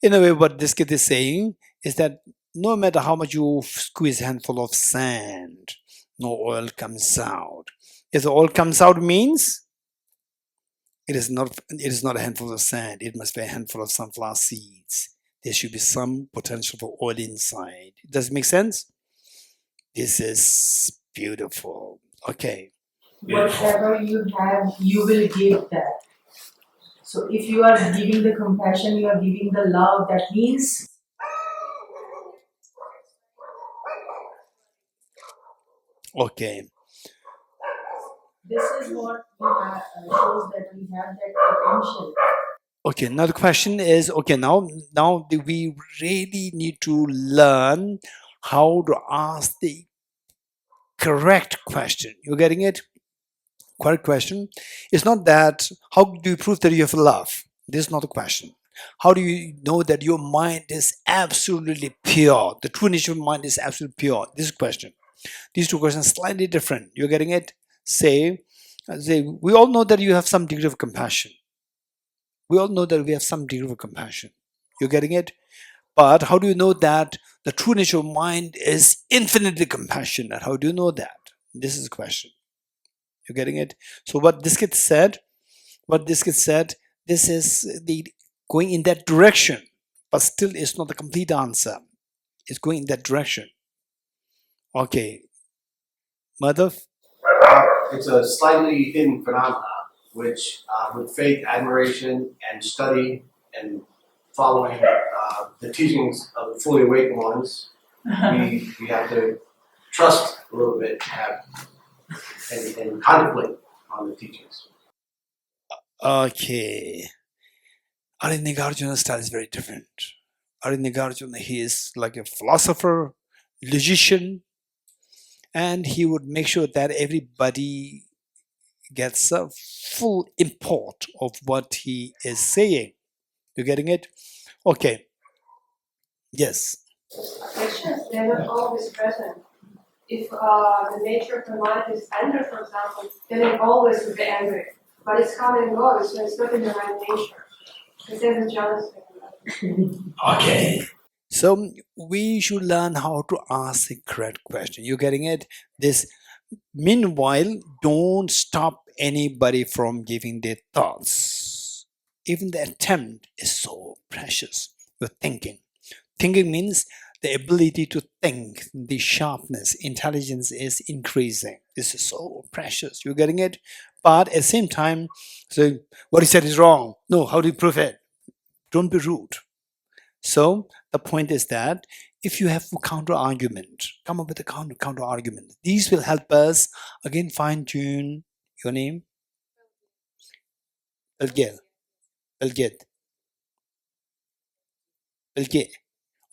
[SPEAKER 1] In a way, what Biscuit is saying is that no matter how much you squeeze a handful of sand, no oil comes out. If the oil comes out means it is not a handful of sand. It must be a handful of sunflower seeds. There should be some potential for oil inside. Does it make sense? This is beautiful. Okay.
[SPEAKER 6] Whatever you have, you will give that. So if you are giving the compassion, you are giving the love, that means
[SPEAKER 1] Okay.
[SPEAKER 6] this is what we have, shows that we have that potential.
[SPEAKER 1] Okay, now the question is, okay, now we really need to learn how to ask the correct question. You're getting it? Correct question. It's not that, how do you prove that you have love? This is not the question. How do you know that your mind is absolutely pure? The true nature of mind is absolutely pure. This is the question. These two questions are slightly different. You're getting it? Say, we all know that you have some degree of compassion. We all know that we have some degree of compassion. You're getting it? But how do you know that the true nature of mind is infinitely compassionate? How do you know that? This is the question. You're getting it? So what this gets said, this is the going in that direction, but still it's not the complete answer. It's going in that direction. Okay. Madhav?
[SPEAKER 7] It's a slightly hidden phenomenon, which with faith, admiration, and study, and following the teachings of the fully awakened ones, we have to trust a little bit, and contemplate on the teachings.
[SPEAKER 1] Okay. Arya Nagarjuna's style is very different. Arya Nagarjuna, he is like a philosopher, logician, and he would make sure that everybody gets a full import of what he is saying. You getting it? Okay. Yes.
[SPEAKER 4] Actions, they're not always present. If the nature of the mind is anger, for example, then it always will be angry. But it's coming and goes, so it's not in the right nature. Because there's a jealous thing.
[SPEAKER 1] Okay. So we should learn how to ask the correct question. You getting it? This. Meanwhile, don't stop anybody from giving their thoughts. Even the attempt is so precious. You're thinking. Thinking means the ability to think, the sharpness, intelligence is increasing. This is so precious. You're getting it? But at the same time, so what he said is wrong. No, how do you prove it? Don't be rude. So the point is that if you have a counter argument, come up with a counter argument. These will help us again fine tune your name. Belged.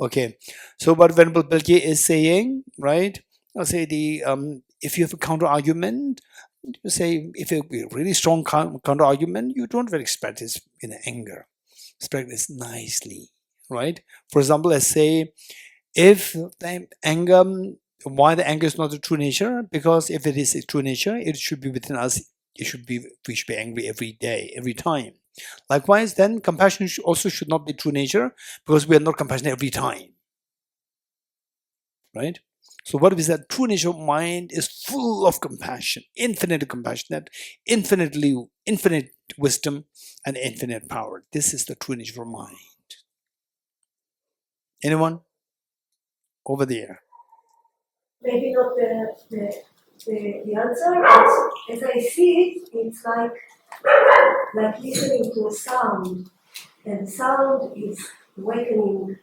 [SPEAKER 1] Okay. So what Venerable Belged is saying, right? I'll say if you have a counter argument, you say if you have a really strong counter argument, you don't really express this in anger. Express this nicely, right? For example, let's say if the anger, why the anger is not the true nature? Because if it is a true nature, it should be within us. We should be angry every day, every time. Likewise, then compassion also should not be true nature because we are not compassionate every time, right? So what is that? True nature of mind is full of compassion, infinitely compassionate, infinite wisdom, and infinite power. This is the true nature of mind. Anyone? Over there.
[SPEAKER 8] Maybe not the answer, but as I see it, it's like listening to a sound, and the sound is awakening,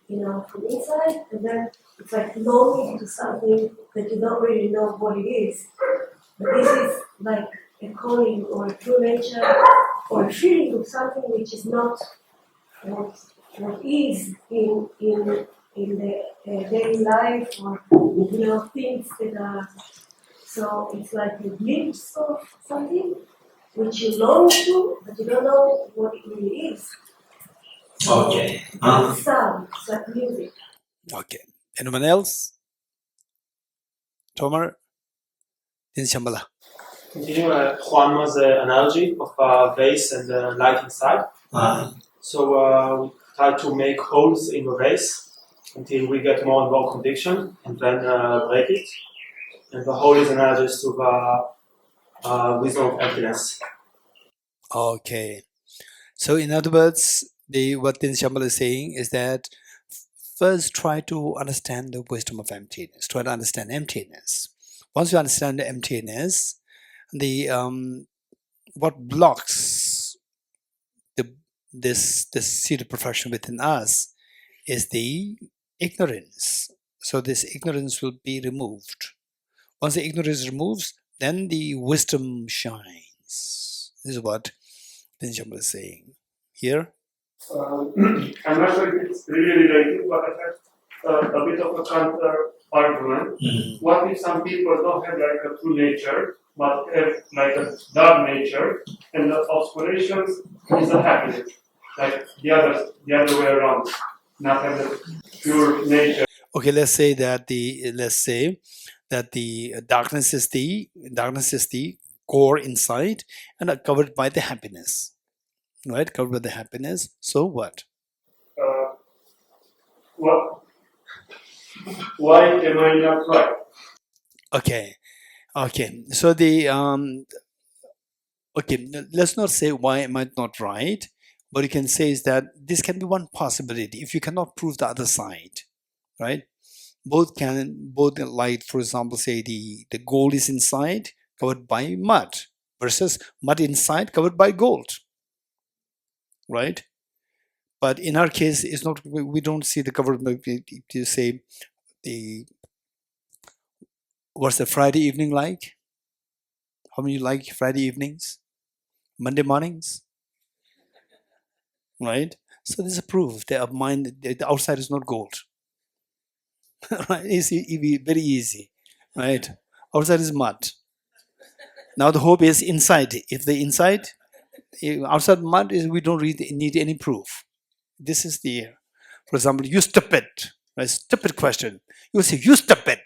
[SPEAKER 8] from inside, and then it's like longing to something that you don't really know what it is. But this is like a calling or a true nature or a feeling of something which is not what is in the daily life, or things that are. So it's like a glimpse of something which you long to, but you don't know what it really is.
[SPEAKER 1] Okay.
[SPEAKER 8] It's sound, it's like music.
[SPEAKER 1] Okay. Anyone else? Tomer? In Shambhala.
[SPEAKER 9] Continue Juanma's analogy of a vase and the light inside. So we try to make holes in the vase until we get more and more conviction, and then break it. And the hole is analogous to the wisdom of emptiness.
[SPEAKER 1] Okay. So in other words, what Tin Shambhala is saying is that first try to understand the wisdom of emptiness. Try to understand emptiness. Once you understand the emptiness, what blocks this seed of perfection within us is the ignorance. So this ignorance will be removed. Once the ignorance removes, then the wisdom shines. This is what Tin Shambhala is saying. Here?
[SPEAKER 2] I'm not sure if it's really related, but I have a bit of a counter argument. Mm-hmm. What if some people don't have like a true nature, but have like a dark nature, and the aspirations is a happiness, like the other way around, not have the pure nature.
[SPEAKER 1] Okay, let's say that the darkness is the core inside and are covered by the happiness, right? Covered by the happiness. So what?
[SPEAKER 2] Why am I not right?
[SPEAKER 1] Okay. So let's not say why am I not right. What you can say is that this can be one possibility if you cannot prove the other side, right? Both light, for example, say the gold is inside covered by mud versus mud inside covered by gold, right? But in our case, it's not. We don't see the cover. You say what's the Friday evening like? How many like Friday evenings? Monday mornings, right? So this is a proof that mind, the outside is not gold. Right? It's very easy, right? Outside is mud. Now the hope is inside. If the inside, outside mud is, we don't really need any proof. This is the, for example, you stupid, right? Stupid question. You will say, you stupid.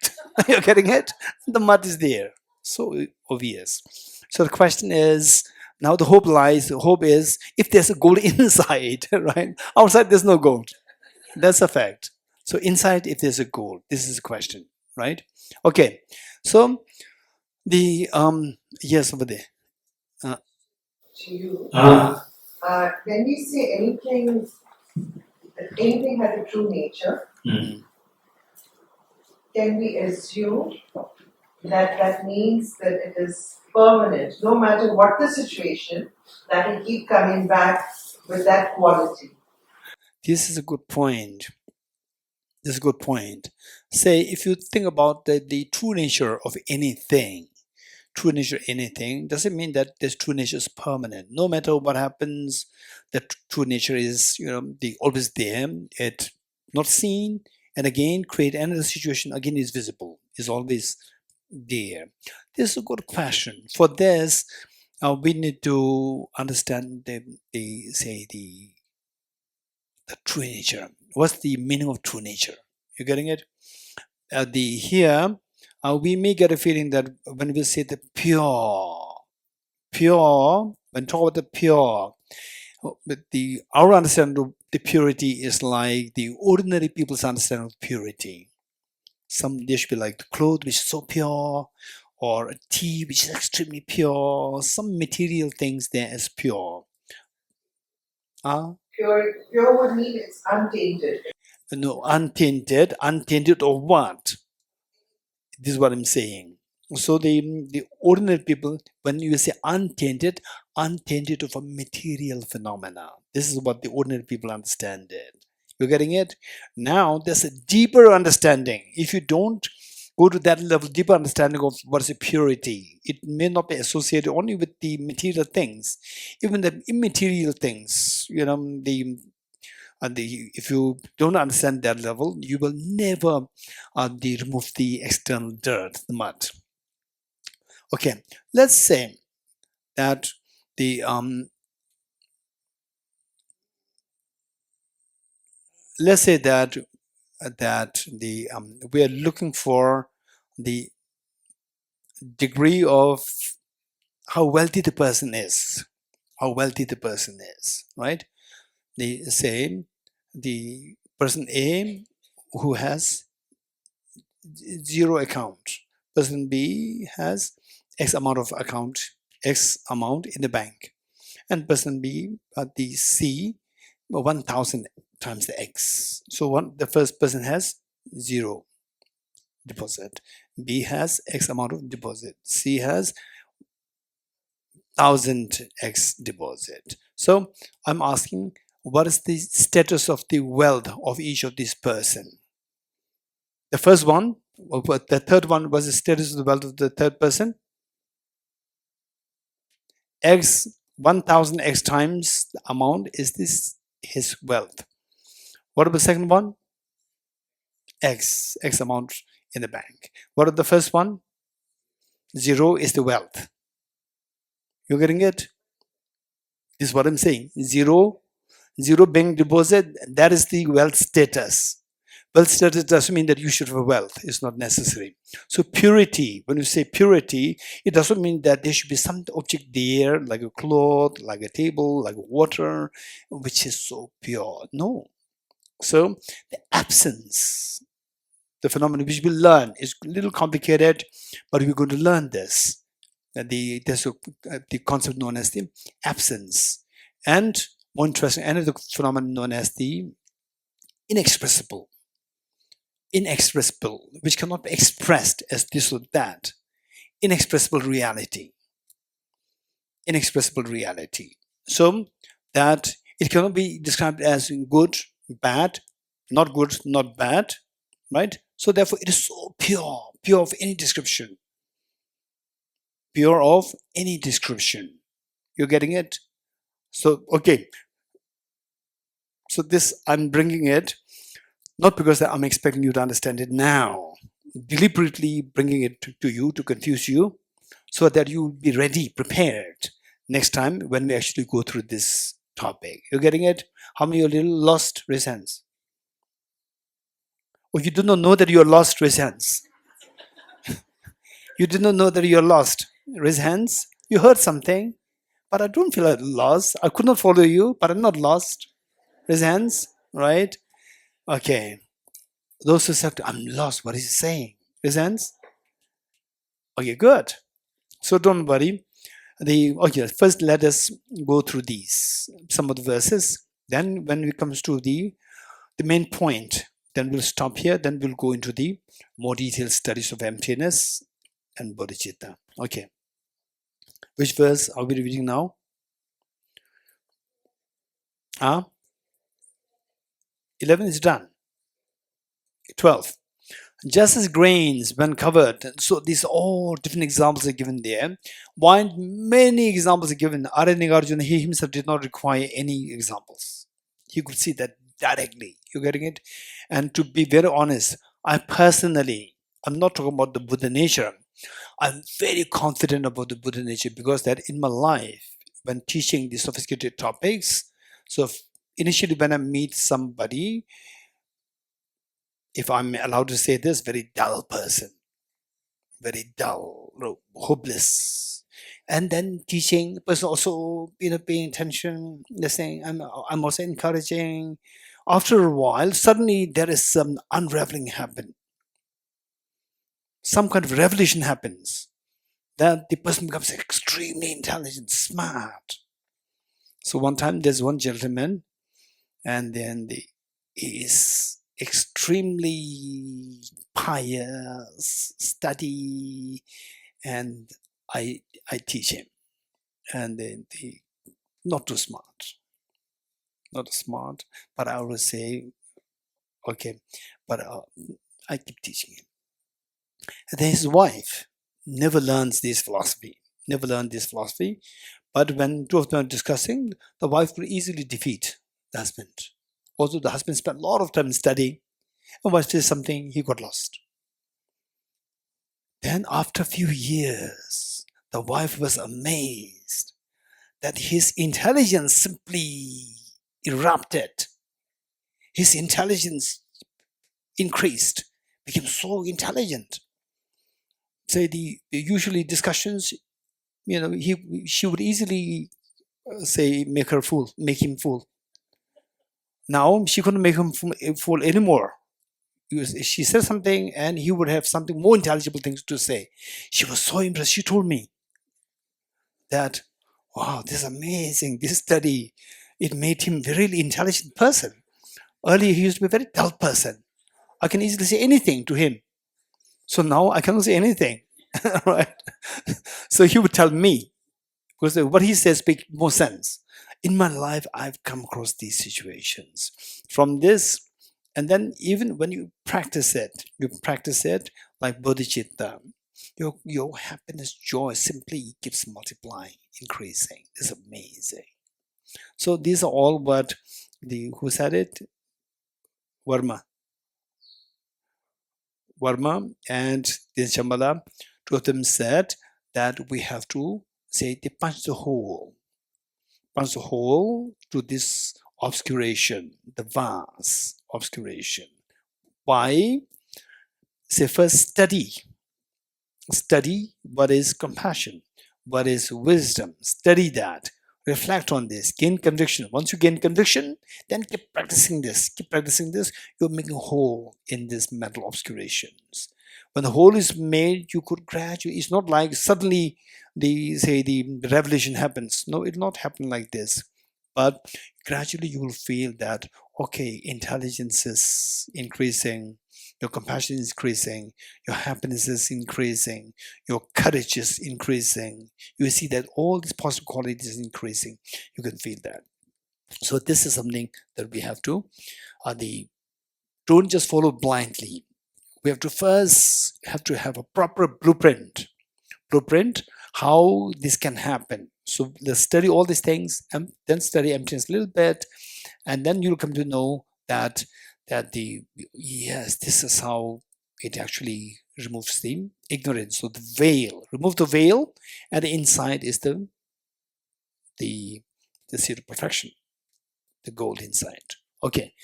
[SPEAKER 1] You're getting it? The mud is there. So obvious. So the question is, now the hope lies, the hope is, if there's a gold inside, right? Outside there's no gold. That's a fact. So inside, if there's a gold, this is a question, right? Okay. So the, yes, over there.
[SPEAKER 10] To you. When we say anything has a true nature, can we assume that that means that it is permanent, no matter what the situation, that will keep coming back with that quality?
[SPEAKER 1] This is a good point. This is a good point. Say, if you think about the true nature of anything, doesn't mean that this true nature is permanent. No matter what happens, the true nature is, always there. It not seen, and again create another situation. Again, is visible. Is always there. This is a good question. For this, we need to understand the true nature. What's the meaning of true nature? You getting it? Here, we may get a feeling that when we say the pure, when talk about the pure, our understanding of the purity is like the ordinary people's understanding of purity. Some dish be like the cloth which is so pure, or a tea which is extremely pure. Some material things there is pure.
[SPEAKER 10] Pure would mean it's untainted.
[SPEAKER 1] No, untainted of what? This is what I'm saying. So the ordinary people, when you say untainted of a material phenomena. This is what the ordinary people understand it. You're getting it? Now there's a deeper understanding. If you don't go to that level, deeper understanding of what is purity, it may not be associated only with the material things, even the immaterial things. If you don't understand that level, you will never remove the external dirt, the mud. Okay, let's say that the we are looking for the degree of how wealthy the person is. Right? They say the person A who has zero account, person B has X amount of account, X amount in the bank, and person B, the C, 1,000 times the X. So the first person has zero deposit, B has X amount of deposit, C has 1,000x deposit. So I'm asking, what is the status of the wealth of each of these person? The first one, the third one was the status of the wealth of the third person. X, 1,000x times the amount is this his wealth. What about the second one? X amount in the bank. What about the first one? Zero is the wealth. You're getting it? This is what I'm saying. Zero bank deposit, that is the wealth status. Wealth status doesn't mean that you should have wealth. It's not necessary. So purity, when you say purity, it doesn't mean that there should be some object there, like a cloth, like a table, like water, which is so pure. No. So the absence, the phenomenon which we learn is a little complicated, but we're going to learn this. There's the concept known as the absence. And more interesting, another phenomenon known as the inexpressible, which cannot be expressed as this or that. Inexpressible reality. So that it cannot be described as good, bad, not good, not bad, right? So therefore it is so pure of any description. You're getting it? So, okay. So this, I'm bringing it, not because I'm expecting you to understand it now. deliberately bringing it to you to confuse you, so that you will be ready, prepared next time when we actually go through this topic. You're getting it? How many are a little lost? Raise hands. Or you do not know that you're lost? Raise hands. You did not know that you're lost? Raise hands. You heard something, but I don't feel lost. I could not follow you, but I'm not lost. Raise hands. Right? Okay. Those who said, I'm lost, what is he saying? Raise hands. Okay, good. So don't worry. First let us go through some of the verses. Then when it comes to the main point, then we'll stop here. Then we'll go into the more detailed studies of emptiness and bodhicitta. Okay. Which verse are we reading now? 11 is done. 12. Just as grains when covered. So these all different examples are given there. While many examples are given, Arya Nagarjuna, he himself did not require any examples. He could see that directly. You're getting it? And to be very honest, I'm not talking about the Buddha nature. I'm very confident about the Buddha nature, because that in my life, when teaching these sophisticated topics, so initially when I meet somebody, if I'm allowed to say this, very dull person, very dull, hopeless. And then teaching, but also paying attention, listening. I'm also encouraging. After a while, suddenly there is some unraveling happen. Some kind of revelation happens. That the person becomes extremely intelligent, smart. So one time there's one gentleman, and then he is extremely pious, study, and I teach him, and then not too smart, but I always say, okay, but I keep teaching him. And then his wife never learned this philosophy, but when two of them are discussing, the wife could easily defeat the husband. Although the husband spent a lot of time studying, and wife says something, he got lost. Then after a few years, the wife was amazed that his intelligence simply erupted. His intelligence increased, became so intelligent. Say the usually discussions, she would easily make him fool. Now she couldn't make him fool anymore. She said something, and he would have something more intelligible things to say. She was so impressed. She told me that, wow, this is amazing. This study, it made him a very intelligent person. Earlier, he used to be a very dull person. I can easily say anything to him. So now I cannot say anything, right? So he would tell me, because what he says makes more sense. In my life, I've come across these situations. From this, and then even when you practice it like bodhicitta, your happiness, joy simply keeps multiplying, increasing. It's amazing. So these are all what who said it? Varma and this Shambhala, two of them said that we have to say they punch the hole to this obscuration, the vast obscuration. Why? Say first study what is compassion, what is wisdom, study that, reflect on this, gain conviction. Once you gain conviction, then keep practicing this, you're making a hole in these mental obscurations. When the hole is made, you could gradually, it's not like suddenly the revelation happens. No, it will not happen like this. But gradually you will feel that, okay, intelligence is increasing, your compassion is increasing, your happiness is increasing, your courage is increasing. You see that all these positive qualities is increasing. You can feel that. So this is something that we have to, don't just follow blindly. We have to first have a proper blueprint how this can happen. So let's study all these things, and then study emptiness a little bit, and then you'll come to know that this is how it actually removes the ignorance. So the veil, remove the veil, and the inside is the seed of perfection, the gold inside. Okay.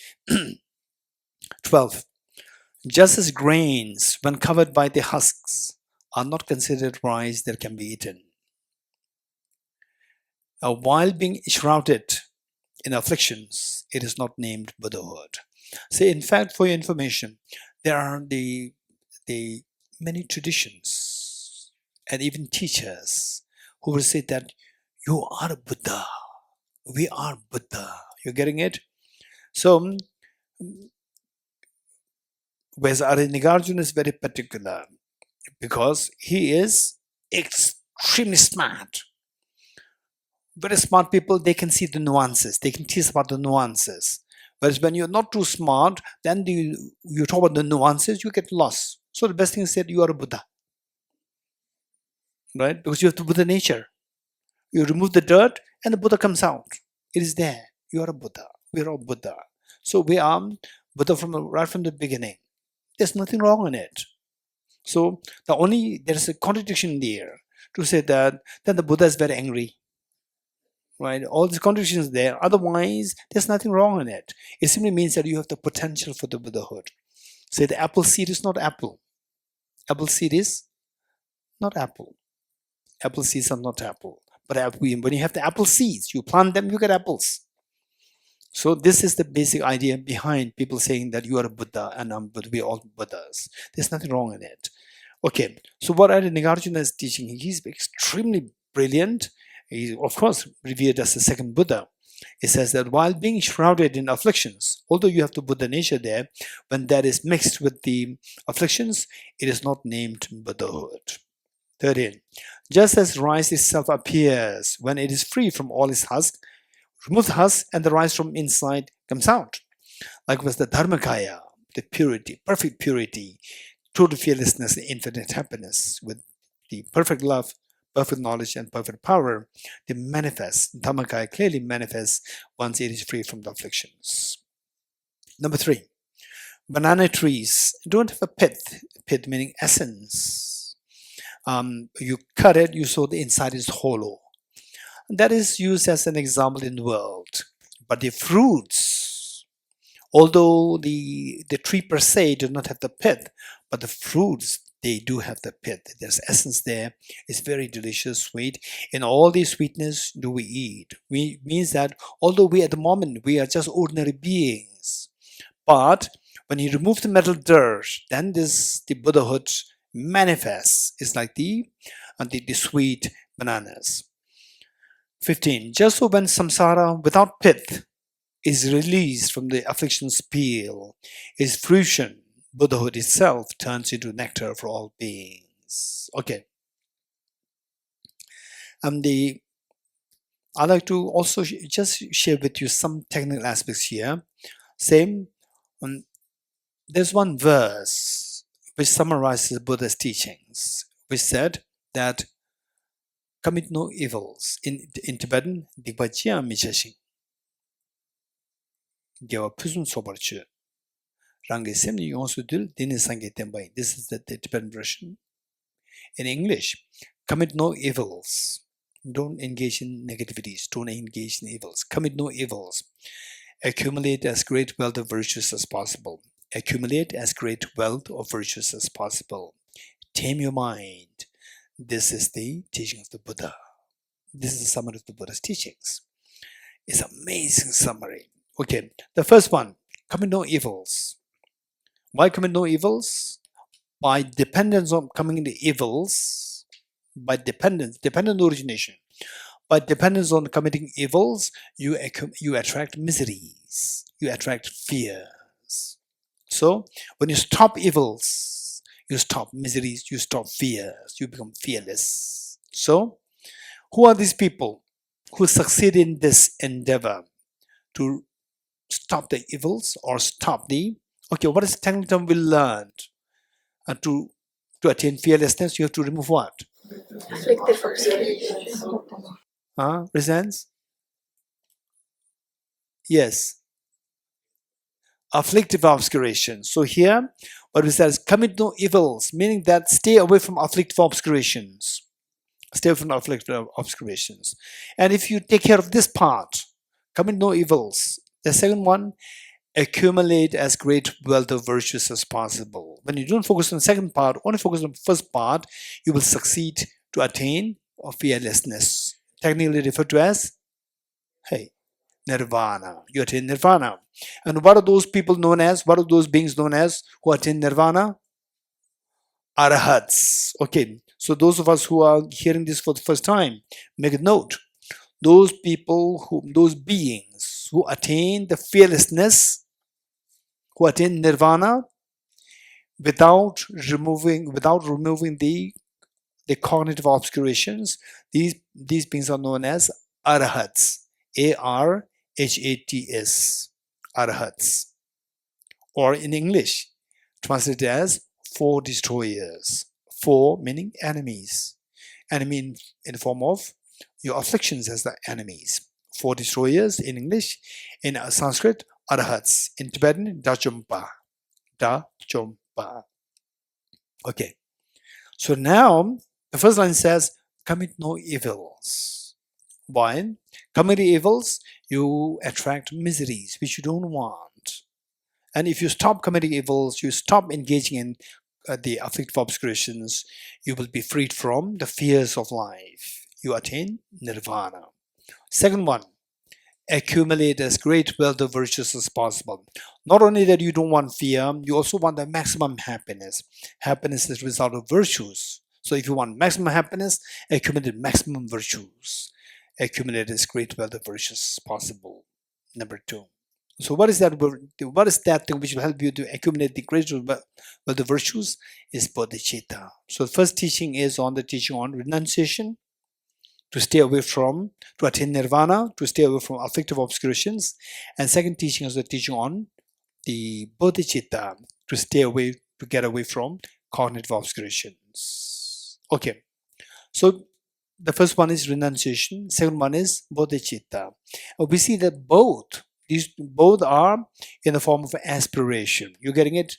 [SPEAKER 1] 12. Just as grains, when covered by the husks, are not considered rice that can be eaten, while being shrouded in afflictions, it is not named Buddhahood. So, in fact, for your information, there are the many traditions and even teachers who will say that you are a Buddha, we are Buddha. You're getting it? So, whereas Arya Nagarjuna is very particular because he is extremely smart. Very smart people, they can see the nuances, they can tease about the nuances. Whereas when you're not too smart, then you talk about the nuances, you get lost. So the best thing is that you are a Buddha, right? Because you have the Buddha nature. You remove the dirt and the Buddha comes out. It is there. You are a Buddha. We are all Buddha. So we are Buddha right from the beginning. There's nothing wrong in it. So there's a contradiction there to say that then the Buddha is very angry. Right? All these contradictions there. Otherwise, there's nothing wrong in it. It simply means that you have the potential for the Buddhahood. Say the apple seed is not apple. Apple seed is not apple. Apple seeds are not apple. But when you have the apple seeds, you plant them, you get apples. So this is the basic idea behind people saying that you are a Buddha and we're all Buddhas. There's nothing wrong in it. Okay, so what Arya Nagarjuna is teaching, he's extremely brilliant. He's, of course, revered as the second Buddha. It says that while being shrouded in afflictions, although you have the Buddha nature there, when that is mixed with the afflictions, it is not named Buddhahood. 13. Just as rice itself appears when it is free from all its husk, remove the husk and the rice from inside comes out. Likewise, the Dharmakaya, the purity, perfect purity, total fearlessness, and infinite happiness, with the perfect love, perfect knowledge, and perfect power, they manifest. Dharmakaya clearly manifests once it is free from the afflictions. Number 3. Banana trees don't have a pith meaning essence. You cut it, you saw the inside is hollow. That is used as an example in the world. But the fruits, although the tree per se does not have the pith, but the fruits, they do have the pith. There's essence there. It's very delicious, sweet. In all the sweetness do we eat. Means that although we at the moment, we are just ordinary beings. But when you remove the metal dirt, then the Buddhahood manifests. It's like the sweet bananas. 15. Just so when samsara without pith is released from the affliction's peel, its fruition, Buddhahood itself, turns into nectar for all beings. Okay. I'd like to also just share with you some technical aspects here. Same. There's one verse which summarizes Buddha's teachings, which said that commit no evils. In Tibetan, Digvajya Michashing. This is the Tibetan version. In English, commit no evils. Don't engage in negativities. Don't engage in evils. Commit no evils. Accumulate as great wealth of virtues as possible. Accumulate as great wealth of virtues as possible. Tame your mind. This is the teaching of the Buddha. This is the summary of the Buddha's teachings. It's an amazing summary. Okay, the first one, commit no evils. Why commit no evils? By dependence on coming the evils, by dependent origination. By dependence on committing evils, you attract miseries, you attract fears. So when you stop evils, you stop miseries, you stop fears, you become fearless. So who are these people who succeed in this endeavor to stop the evils or stop what is the technical term we learned? To attain fearlessness, you have to remove what?
[SPEAKER 11] Afflictive observations.
[SPEAKER 1] Resents? Yes. Afflictive obscuration. So here, But it says, commit no evils, meaning that stay away from afflictive obscurations. Stay away from afflictive obscurations. And if you take care of this part, commit no evils. The second one, accumulate as great wealth of virtues as possible. When you don't focus on the second part, only focus on the first part, you will succeed to attain fearlessness. Technically referred to as, nirvana. You attain nirvana. And what are those people known as? What are those beings known as who attain nirvana? Arahats. Okay, so those of us who are hearing this for the first time, make a note. Those people, those beings who attain the fearlessness, who attain nirvana without removing the cognitive obscurations, these beings are known as arahats. Arhats. Arahats. Or in English, translated as 4 destroyers. 4 meaning enemies. Enemy in the form of your afflictions as the enemies. 4 destroyers in English. In Sanskrit, arahats. In Tibetan, dachumpa. Dachumpa. Okay. So now, the first line says, commit no evils. Why? Committing evils, you attract miseries which you don't want. And if you stop committing evils, you stop engaging in the afflictive obscurations, you will be freed from the fears of life. You attain nirvana. Second one, accumulate as great wealth of virtues as possible. Not only that you don't want fear, you also want the maximum happiness. Happiness is a result of virtues. So if you want maximum happiness, accumulate maximum virtues. Accumulate as great wealth of virtues as possible. Number 2. So what is that? What is that thing which will help you to accumulate the great wealth of virtues? Is bodhicitta. So the first teaching is on the teaching on renunciation, to stay away from, to attain nirvana, to stay away from afflictive obscurations. And second teaching is the teaching on the bodhicitta, to stay away, to get away from cognitive obscurations. Okay, so the first one is renunciation, second one is bodhicitta. We see that these both are in the form of aspiration. You're getting it?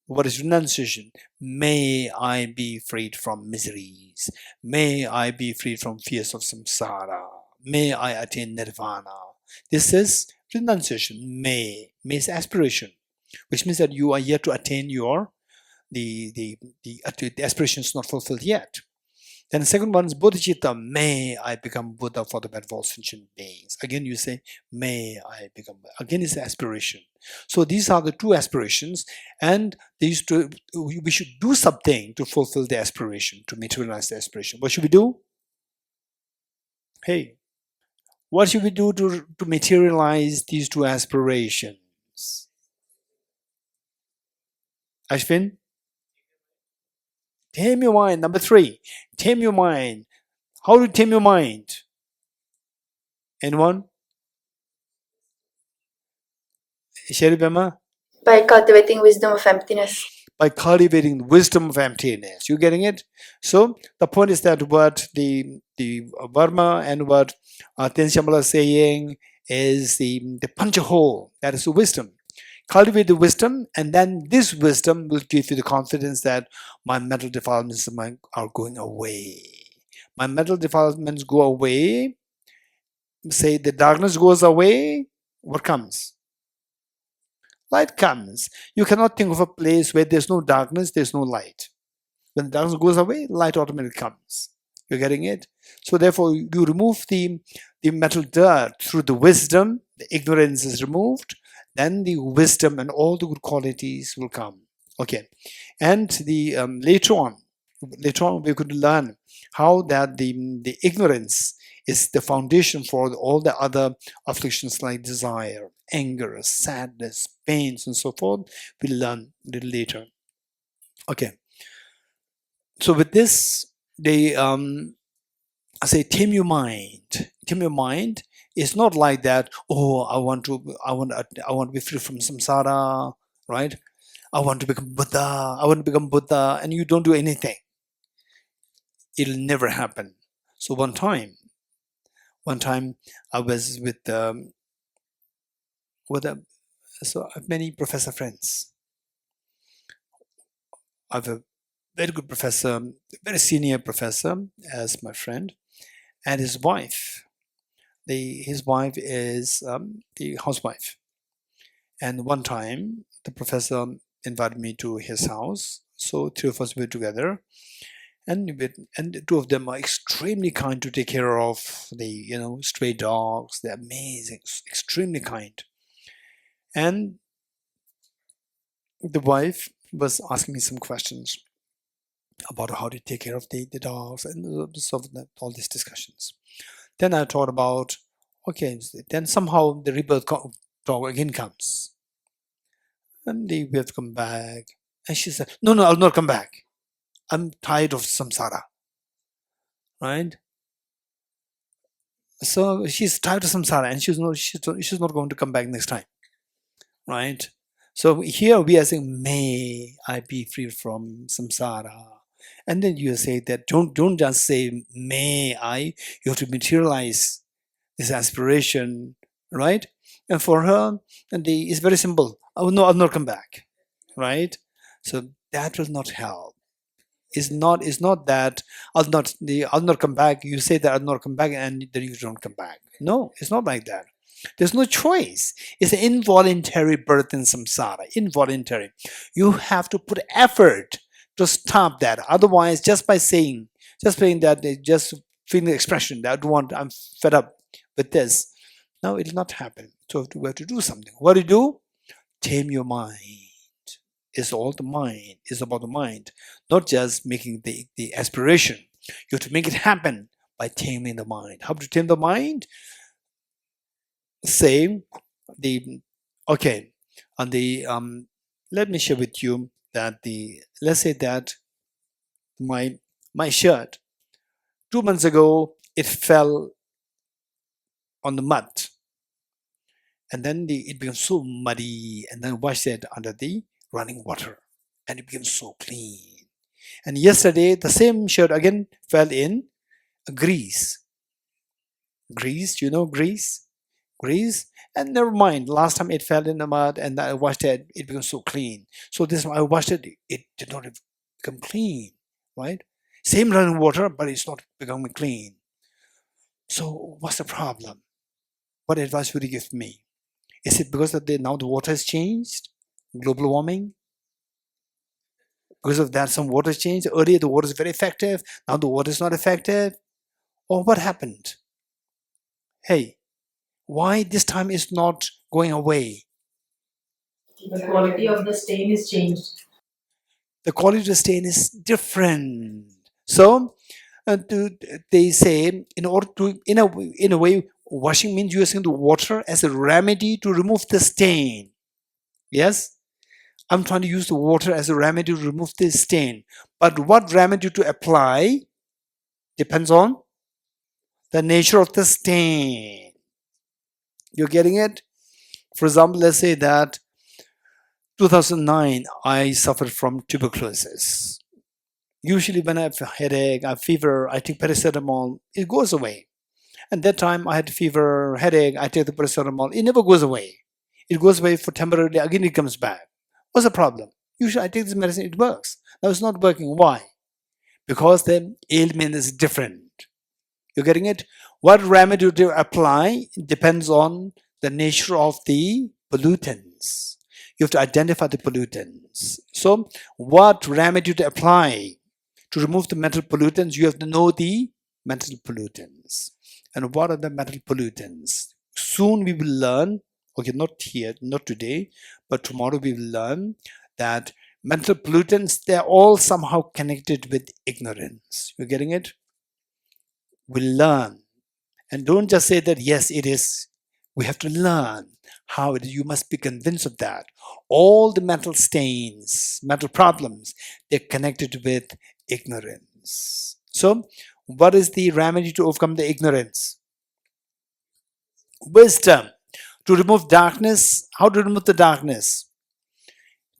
[SPEAKER 1] What is renunciation? May I be freed from miseries. May I be freed from fears of samsara. May I attain nirvana. This is renunciation. May is aspiration, which means that you are yet to attain your the aspiration is not fulfilled yet. Then the second one is bodhicitta. May I become Buddha for the benefit of all sentient beings. Again, you say, may I become. Again, it's aspiration. So these are the two aspirations, and we should do something to fulfill the aspiration, to materialize the aspiration. What should we do? Hey, what should we do to materialize these two aspirations? Ashwin? Tame your mind. Number 3, tame your mind. How to tame your mind? Anyone? Sheribama?
[SPEAKER 11] By cultivating wisdom of emptiness.
[SPEAKER 1] By cultivating the wisdom of emptiness. You getting it? So the point is that what the Varma and what Tenzin Shamala is saying is the punch a hole. That is the wisdom. Cultivate the wisdom, and then this wisdom will give you the confidence that my mental defilements are going away. My mental defilements go away. Say the darkness goes away. What comes? Light comes. You cannot think of a place where there's no darkness, there's no light. When the darkness goes away, light automatically comes. You're getting it? So therefore, you remove the mental dirt through the wisdom. The ignorance is removed. Then the wisdom and all the good qualities will come. Okay, and the later on we're going to learn how that the ignorance is the foundation for all the other afflictions like desire, anger, sadness, pains, and so forth. We'll learn a little later. Okay, so with this, they I say tame your mind. Tame your mind. It's not like that. Oh, I want to be free from samsara, right? I want to become Buddha. I want to become Buddha, and you don't do anything. It'll never happen. So one time I was with so I have many professor friends. I have a very good professor, very senior professor as my friend, and his wife. His wife is the housewife. And one time, the professor invited me to his house. So 3 of us were together, and the 2 of them are extremely kind to take care of the stray dogs. They're amazing, extremely kind. And the wife was asking me some questions about how to take care of the dogs and all these discussions. Then I thought about, okay, then somehow the rebirth talk again comes. And we have to come back. And she said, no, I'll not come back. I'm tired of samsara. Right? So she's tired of samsara and she's not going to come back next time. Right? So here we are saying, may I be free from samsara. And then you say that don't just say may I, you have to materialize this aspiration, right? And for her, it's very simple. Oh no, I'll not come back, right? So that will not help. It's not that I'll not come back. You say that I'll not come back, and then you don't come back. No, it's not like that. There's no choice. It's an involuntary birth in samsara. Involuntary. You have to put effort to stop that. Otherwise, just saying that, just feeling the expression that I'm fed up with this. No, it will not happen. So we have to do something. What do you do? Tame your mind. It's all the mind. It's about the mind, not just making the aspiration. You have to make it happen by taming the mind. How to tame the mind? Say okay. On the let me share with you that let's say that my shirt 2 months ago it fell on the mud, and then it became so muddy, and then washed it under the running water, and it became so clean. And yesterday the same shirt again fell in grease. Grease, you know grease? Grease, and never mind. Last time it fell in the mud, and I washed it. It became so clean. So this time I washed it. It did not become clean, right? Same running water, but it's not becoming clean. So what's the problem? What advice would you give me? Is it because that now the water has changed? Global warming? Because of that, some water changed. Earlier the water is very effective. Now the water is not effective. Or what happened? Hey, why this time is not going away?
[SPEAKER 6] The quality of the stain is changed.
[SPEAKER 1] The quality of the stain is different. So they say, in order to, in a way, washing means using the water as a remedy to remove the stain. Yes? I'm trying to use the water as a remedy to remove the stain. But what remedy to apply depends on the nature of the stain. You're getting it? For example, let's say that 2009, I suffered from tuberculosis. Usually when I have a headache, I have fever, I take paracetamol, it goes away. And that time I had fever, headache, I take the paracetamol, it never goes away. It goes away for temporarily, again it comes back. What's the problem? Usually I take this medicine, it works. Now it's not working. Why? Because the ailment is different. You're getting it? What remedy to apply depends on the nature of the pollutants. You have to identify the pollutants. So what remedy to apply to remove the mental pollutants? You have to know the mental pollutants. And what are the mental pollutants? Soon we will learn, okay, not here, not today, but tomorrow we will learn that mental pollutants, they're all somehow connected with ignorance. You're getting it? We'll learn. And don't just say that, yes, it is. We have to learn how it is. You must be convinced of that. All the mental stains, mental problems, they're connected with ignorance. So, what is the remedy to overcome the ignorance? Wisdom. To remove darkness, how to remove the darkness?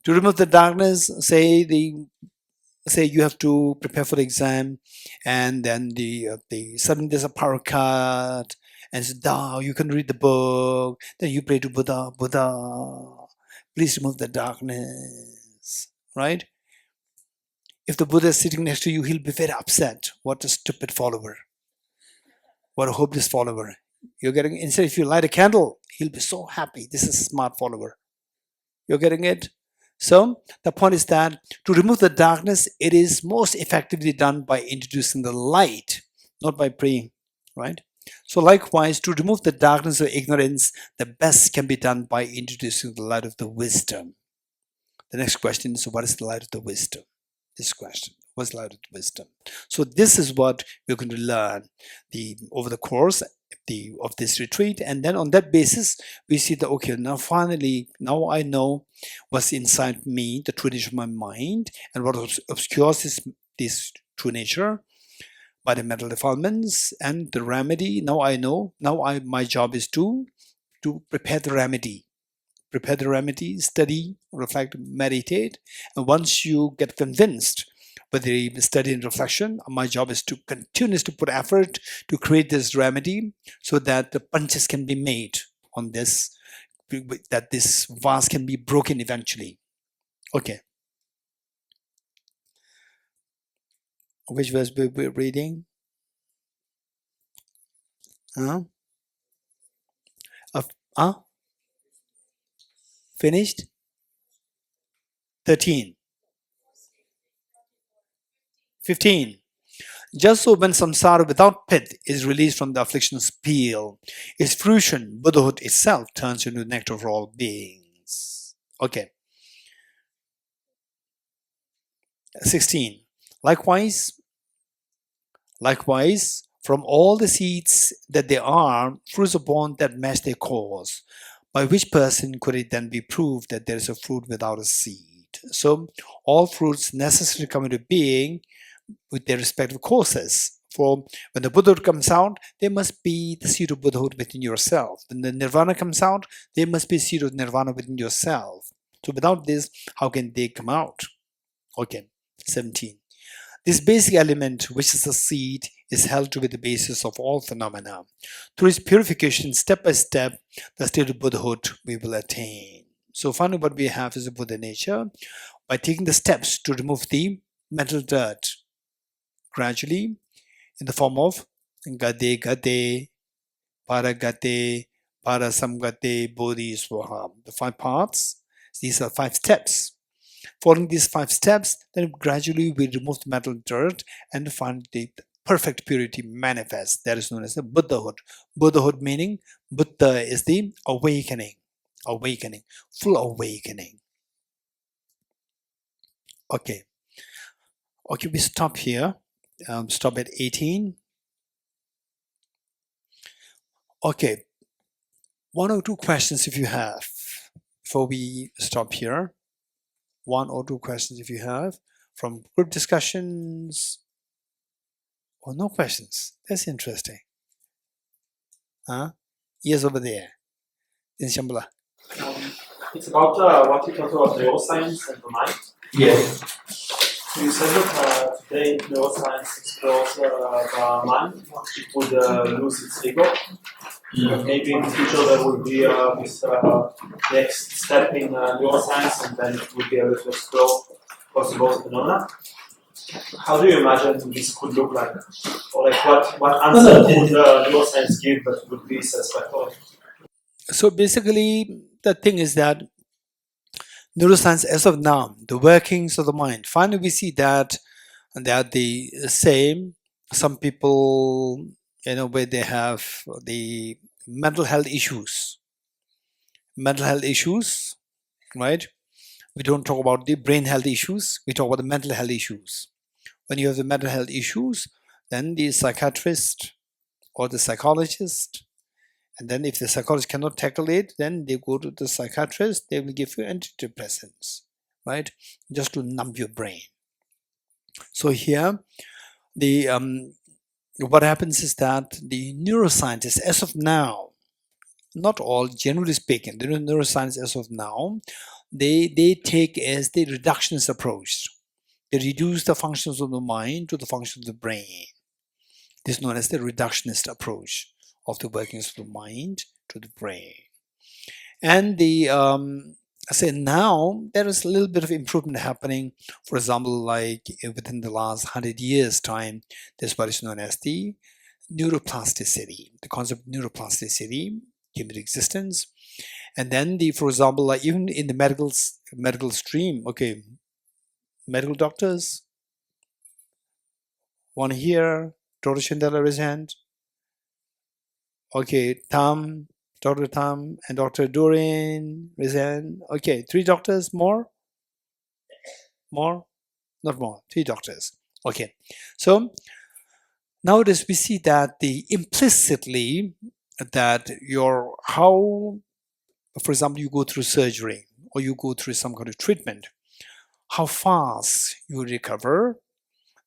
[SPEAKER 1] To remove the darkness, say you have to prepare for the exam, and then suddenly there's a power cut, and so you can read the book. Then you pray to Buddha, please remove the darkness, right? If the Buddha is sitting next to you, he'll be very upset. What a stupid follower. What a hopeless follower. You're getting, instead, if you light a candle, he'll be so happy. This is a smart follower. You're getting it? So the point is that to remove the darkness, it is most effectively done by introducing the light, not by praying, right? So likewise, to remove the darkness of ignorance, the best can be done by introducing the light of the wisdom. The next question is, what is the light of the wisdom? This question, what's the light of the wisdom? So this is what we're going to learn over the course of this retreat, and then on that basis we see that, okay, now finally, now I know what's inside me, the true nature of my mind, and what obscures this true nature by the mental defilements, and the remedy. Now I know. Now my job is to prepare the remedy. Prepare the remedy, study, reflect, meditate, and once you get convinced with the study and reflection, my job is to continuously put effort to create this remedy so that the punches can be made on this, that this vase can be broken eventually. Okay. Which verse we're reading? Finished? 13. 15. Just so when samsara without pith is released from the affliction's peel, its fruition, Buddhahood itself, turns into nectar for all beings. Okay. 16. Likewise, from all the seeds that there are, fruits are born that match their cause. By which person could it then be proved that there is a fruit without a seed? So all fruits necessarily come into being with their respective causes. For when the Buddhahood comes out, there must be the seed of Buddhahood within yourself. When the Nirvana comes out, there must be a seed of Nirvana within yourself. So without this, how can they come out? Okay, 17. This basic element, which is the seed, is held to be the basis of all phenomena. Through its purification, step by step, the state of Buddhahood we will attain. So finally what we have is a Buddha nature. By taking the steps to remove the mental dirt, gradually, in the form of Gade Gade, Paragate, Parasamgate, Bodhi Swaha. The 5 parts, these are 5 steps. Following these 5 steps, then gradually we remove the mental dirt and find the perfect purity manifest. That is known as the Buddhahood. Buddhahood meaning Buddha is the awakening, full awakening. Okay, we stop here. Stop at 18. Okay, 1 or 2 questions if you have before we stop here. 1 or 2 questions if you have from group discussions, or no questions. That's interesting. Yes, over there in Shambhala.
[SPEAKER 9] It's about what you talked about neuroscience and the mind.
[SPEAKER 1] Yes.
[SPEAKER 9] So you said that today neuroscience explores the mind. It would lose its ego. Maybe in the future there will be this next step in neuroscience, and then it will be able to explore possible phenomena. How do you imagine this could look like? Or like what answer would neuroscience give that would be satisfactory?
[SPEAKER 1] So basically, the thing is that neuroscience, as of now, the workings of the mind, finally we see that they are the same. Some people, where they have the mental health issues, right? We don't talk about the brain health issues, we talk about the mental health issues. When you have the mental health issues, then the psychiatrist or the psychologist, and then if the psychologist cannot tackle it, then they go to the psychiatrist, they will give you antidepressants, right? Just to numb your brain. So here, what happens is that the neuroscientists, as of now, not all, generally speaking, the neuroscience as of now, they take as the reductionist approach. They reduce the functions of the mind to the functions of the brain. This is known as the reductionist approach of the workings of the mind to the brain. And the I say now there is a little bit of improvement happening. For example, like within the last 100 years time, there's what is known as the neuroplasticity. The concept of neuroplasticity came into existence. And then for example, like even in the medical stream, okay, medical doctors, one here, Dr. Shindala raise hand. Okay, Dr. Tam and Dr. Doreen raise hand. Okay, 3 doctors, more? Not more, 3 doctors. Okay, so nowadays we see that implicitly that how, for example, you go through surgery or you go through some kind of treatment, how fast you recover,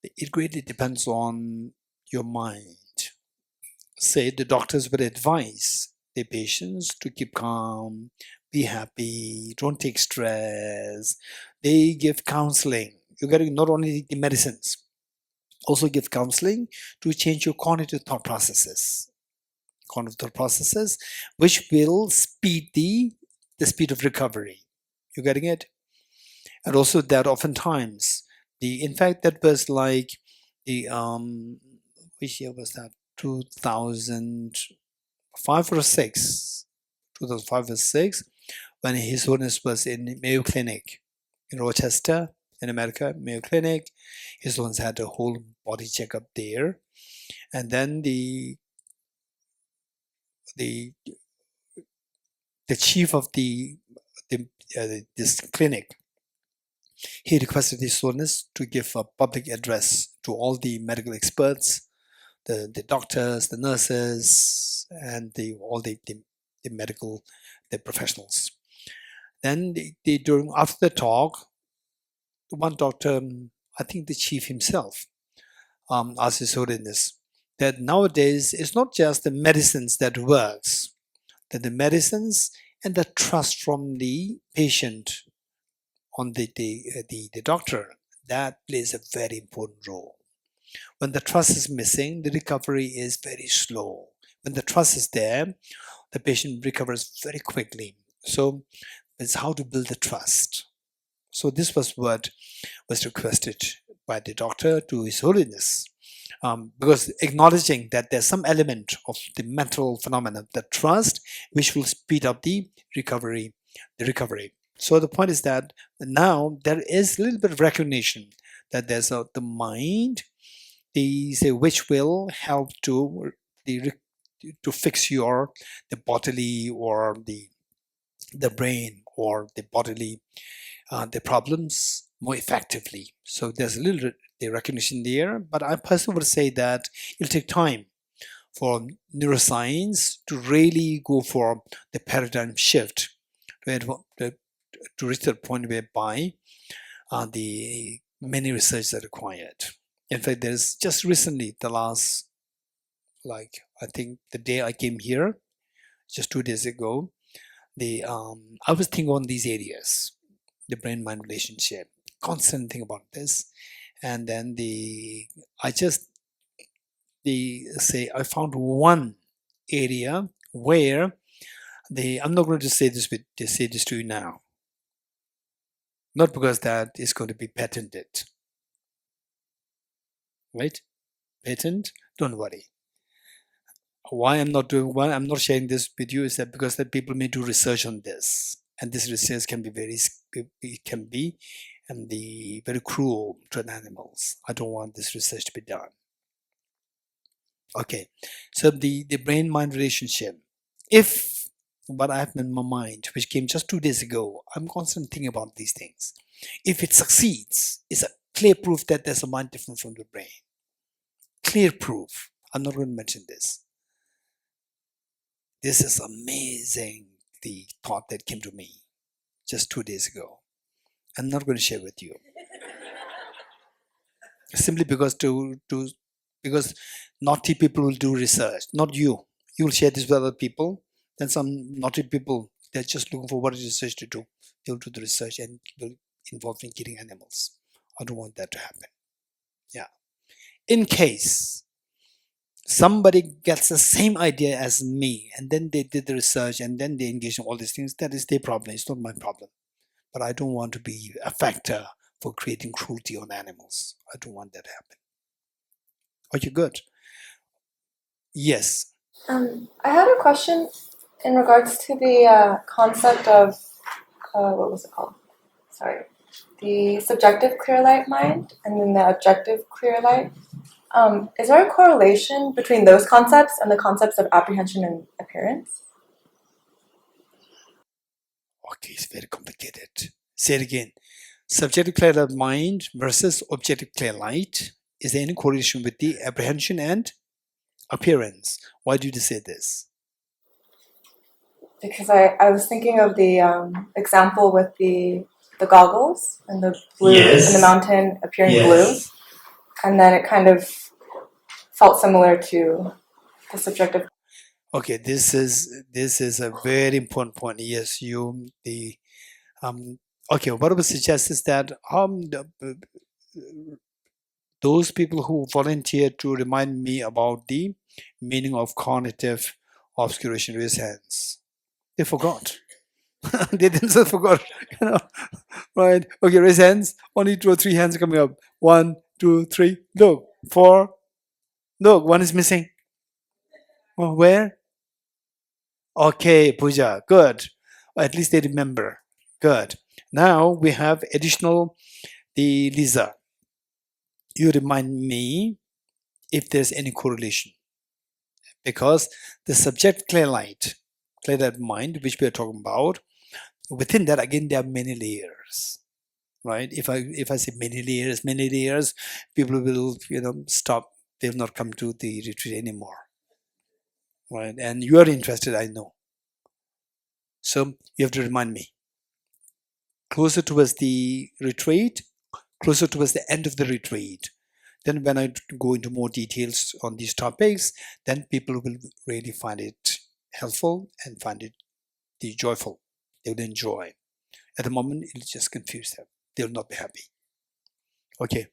[SPEAKER 1] it greatly depends on your mind. Say the doctors would advise their patients to keep calm, be happy, don't take stress. They give counseling. You're getting not only the medicines, also give counseling to change your cognitive thought processes. Which will speed the speed of recovery. You're getting it? And also that oftentimes, in fact, that was like which year was that? 2005 or 6? 2005 or 6, when His Holiness was in Mayo Clinic in Rochester, in America, Mayo Clinic. His Holiness had a whole body checkup there. And then the chief of this clinic, he requested His Holiness to give a public address to all the medical experts, the doctors, the nurses, and all the medical professionals. Then after the talk, one doctor, I think the chief himself, asked His Holiness that nowadays it's not just the medicines that works, that the medicines and the trust from the patient on the doctor, that plays a very important role. When the trust is missing, the recovery is very slow. When the trust is there, the patient recovers very quickly. So it's how to build the trust. So this was what was requested by the doctor to His Holiness. Because acknowledging that there's some element of the mental phenomena, the trust, which will speed up the recovery. So the point is that now there is a little bit of recognition that there's the mind, which will help to fix the bodily or the brain or the bodily the problems more effectively. So there's a little the recognition there, but I personally would say that it'll take time for neuroscience to really go for the paradigm shift to reach the point whereby the many research are required. In fact, there's just recently, the last, I think the day I came here, just 2 days ago, I was thinking on these areas, the brain-mind relationship, constant thing about this. And then I found one area where I'm not going to say this to you now. Not because that is going to be patented. Right? Patent? Don't worry. Why I'm not sharing this with you is that because that people may do research on this. And this research can be very cruel to animals. I don't want this research to be done. Okay, so the brain-mind relationship. If what I have in my mind, which came just 2 days ago, I'm constantly thinking about these things. If it succeeds, it's a clear proof that there's a mind different from the brain. Clear proof. I'm not going to mention this. This is amazing, the thought that came to me just 2 days ago. I'm not going to share with you. Simply because because naughty people will do research, not you. You will share this with other people. Then some naughty people, they're just looking for what is research to do. They'll do the research and will involve in killing animals. I don't want that to happen. Yeah. In case somebody gets the same idea as me, and then they did the research, and then they engage in all these things, that is their problem. It's not my problem. but I don't want to be a factor for creating cruelty on animals. I don't want that to happen. Are you good? Yes.
[SPEAKER 11] I had a question in regards to the concept of, what was it called? Sorry. The subjective clear light mind and then the objective clear light. Is there a correlation between those concepts and the concepts of apprehension and appearance?
[SPEAKER 1] Okay, it's very complicated. Say it again. Subjective clear light mind versus objective clear light. Is there any correlation with the apprehension and appearance? Why did you say this?
[SPEAKER 11] Because I was thinking of the example with the goggles and the blue and the mountain appearing blue, and then it kind of felt similar to the subjective.
[SPEAKER 1] Okay, this is a very important point. Yes, okay, what I would suggest is that those people who volunteered to remind me about the meaning of cognitive obscuration, raise hands. They forgot. They themselves forgot, right? Okay, raise hands. Only 2 or 3 hands coming up. 1, 2, 3. Look, 4. Look, 1 is missing. Oh, where? Okay, Puja, good. At least they remember. Good. Now we have additional, the Lisa. You remind me if there's any correlation. Because the subject clear light mind, which we are talking about, within that, again, there are many layers, right? If I say many layers, people will, stop. They will not come to the retreat anymore, right? And you are interested, I know. So you have to remind me. Closer towards the retreat, closer towards the end of the retreat. Then when I go into more details on these topics, then people will really find it helpful and find it joyful. They will enjoy. At the moment, it'll just confuse them. They will not be happy. Okay.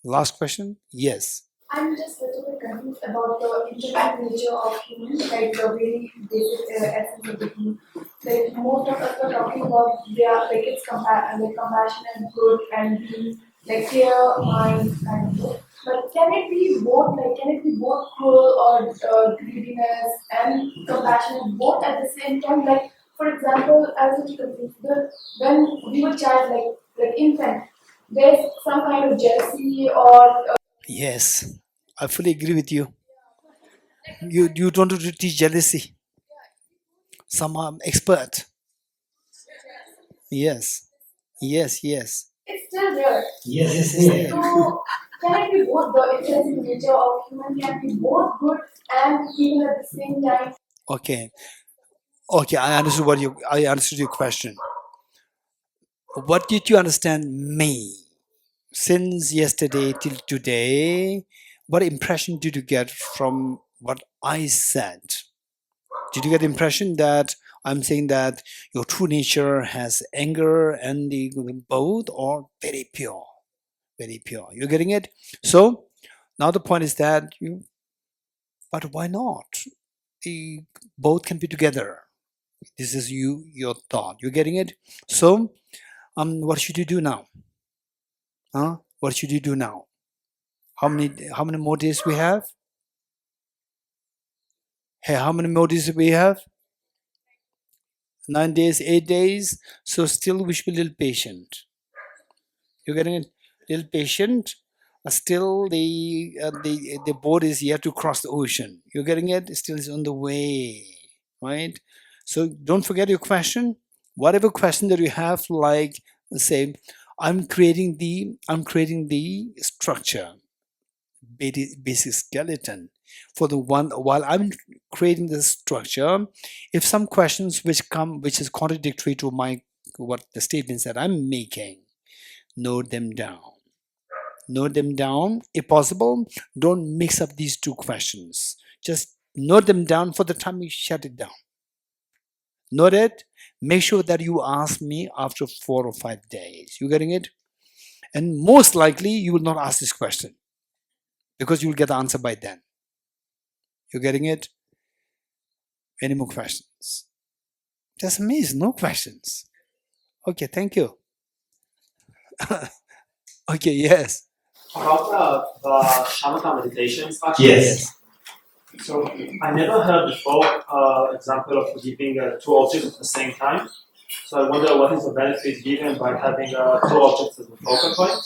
[SPEAKER 1] Last question? Yes.
[SPEAKER 12] I'm just a little bit confused about the intrinsic nature of human, like the very basic essence of the human. Like most of us are talking about it's compassion and good and being like clear mind and good. But can it be both? Like can it be both cruel or greediness and compassion both at the same time? Like for example, as a confused, when we were child, like infant, there's some kind of jealousy or
[SPEAKER 1] Yes, I fully agree with you. You don't have to teach jealousy. Some expert. Yes.
[SPEAKER 12] It's still there.
[SPEAKER 1] Yes, it's there.
[SPEAKER 12] So can it be both the intrinsic nature of human can be both good and evil at the same time?
[SPEAKER 1] Okay, I understood your question. What did you understand me? Since yesterday till today, what impression did you get from what I said? Did you get the impression that I'm saying that your true nature has anger and the both, or very pure? Very pure. You're getting it? So now the point is that but why not? Both can be together. This is your thought. You're getting it? So what should you do now? What should you do now? How many more days we have? Hey, how many more days we have? 9 days, 8 days. So still we should be a little patient. You're getting it? Little patient. Still the boat is yet to cross the ocean. You're getting it? Still is on the way, right? So don't forget your question. Whatever question that you have, like say, I'm creating the structure, basic skeleton for the one. While I'm creating the structure, if some questions which is contradictory to what the statements that I'm making, note them down. Note them down. If possible, don't mix up these two questions. Just note them down for the time you shut it down. Note it. Make sure that you ask me after 4 or 5 days. You getting it? And most likely you will not ask this question because you will get the answer by then. You getting it? Any more questions? That's amazing. No questions. Okay, thank you. Okay, yes.
[SPEAKER 9] About the shamatha meditations, actually.
[SPEAKER 1] Yes.
[SPEAKER 9] So I never heard before example of giving two objects at the same time. So I wonder what is the benefit given by having two objects as a focal point.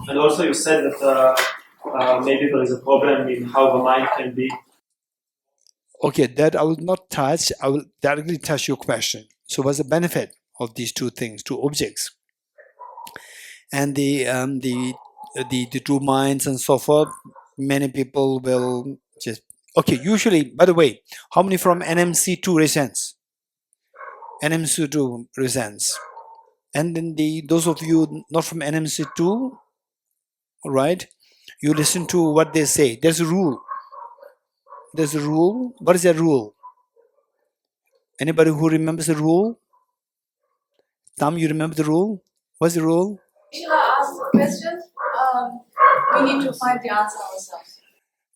[SPEAKER 9] And also you said that maybe there is a problem in how the mind can be.
[SPEAKER 1] Okay, that I will not touch. I will directly touch your question. So what's the benefit of these two things, two objects? And the two minds and so forth, many people will just, okay, usually, by the way, how many from NMC2 resents? NMC2 resents. And then those of you not from NMC2, right, you listen to what they say. There's a rule. There's a rule. What is that rule? Anybody who remembers the rule? Tom, you remember the rule? What's the rule?
[SPEAKER 12] Should I ask the question? We need to find the answer ourselves.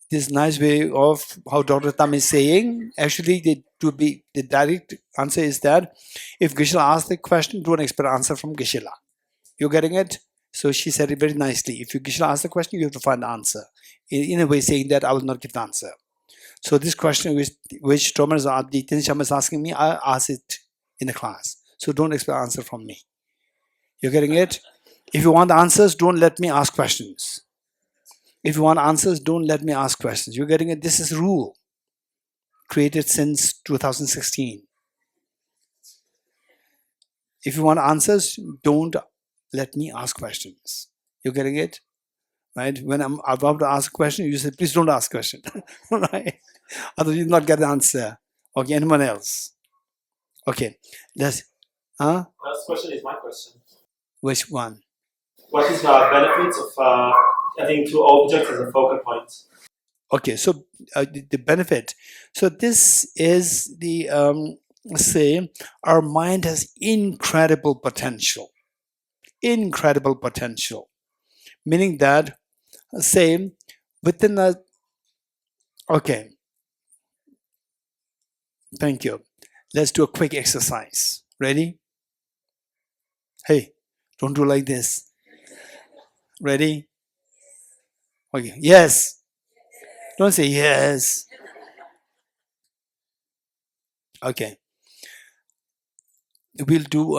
[SPEAKER 1] This nice way of how Dr. Tam is saying, actually the direct answer is that if Geshe asks the question, don't expect answer from Geshe. You're getting it? So she said it very nicely. If you Geshe asks the question, you have to find the answer. In a way saying that I will not give the answer. So this question which Thomas the Tin Shama is asking me, I ask it in the class. So don't expect answer from me. You're getting it? If you want answers, don't let me ask questions. If you want answers, don't let me ask questions. You're getting it? This is rule created since 2016. If you want answers, don't let me ask questions. You're getting it? Right? When I'm about to ask a question, you say, please don't ask a question. Right? Otherwise, you'll not get the answer. Okay, anyone else? Okay. Last
[SPEAKER 9] question is my question.
[SPEAKER 1] Which one?
[SPEAKER 9] What is the benefits of having two objects as a focal point?
[SPEAKER 1] Okay, so the benefit. So this is the, say, our mind has incredible potential. Incredible potential. Meaning that, say, within a, okay, thank you. Let's do a quick exercise. Ready? Hey, don't do like this. Ready? Okay, yes. Don't say yes. Okay. We'll do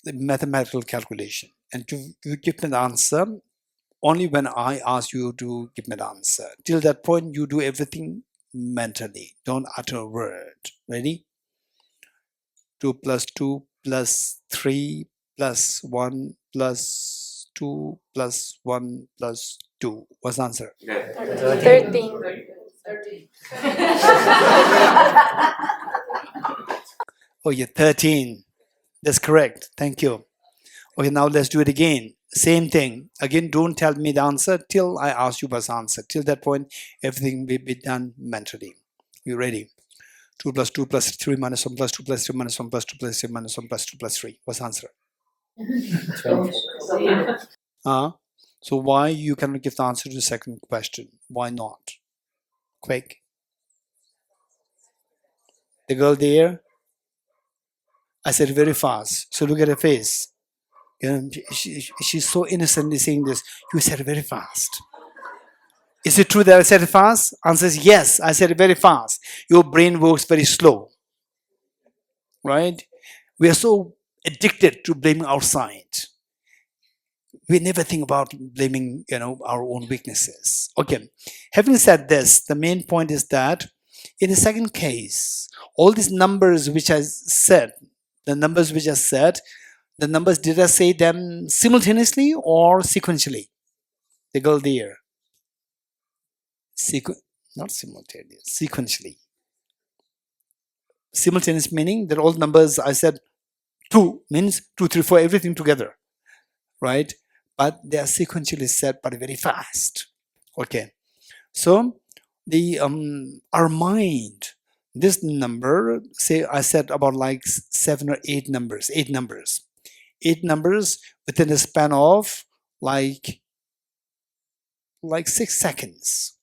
[SPEAKER 1] the mathematical calculation. And you give me the answer only when I ask you to give me the answer. Till that point, you do everything mentally. Don't utter a word. Ready? 2 plus 2 plus 3 plus 1 plus 2 plus 1 plus 2. What's the answer?
[SPEAKER 11] 13.
[SPEAKER 12] 13.
[SPEAKER 1] Oh, yeah, 13. That's correct. Thank you. Okay, now let's do it again. Same thing. Again, don't tell me the answer till I ask you what's the answer. Till that point, everything will be done mentally. You ready? 2 plus 2 plus 3 minus 1 plus 2 plus 3 minus 1 plus 2 plus 3 minus 1 plus 2 plus 3. What's the answer? So why you cannot give the answer to the second question? Why not? Quick. The girl there, I said very fast. So look at her face. You know, she's so innocently saying this. You said it very fast. Is it true that I said it fast? Answer is yes, I said it very fast. Your brain works very slow. Right? We are so addicted to blaming outside. We never think about blaming, our own weaknesses. Okay. Having said this, the main point is that in the second case, all these numbers which I said, the numbers, did I say them simultaneously or sequentially? The girl there. Not simultaneous, sequentially. Simultaneous meaning that all numbers I said 2 means 2, 3, 4, everything together. Right? But they are sequentially said, but very fast. Okay. So the our mind, this number, say I said about like 7 or 8 numbers, 8 numbers. 8 numbers within a span of like 6 seconds.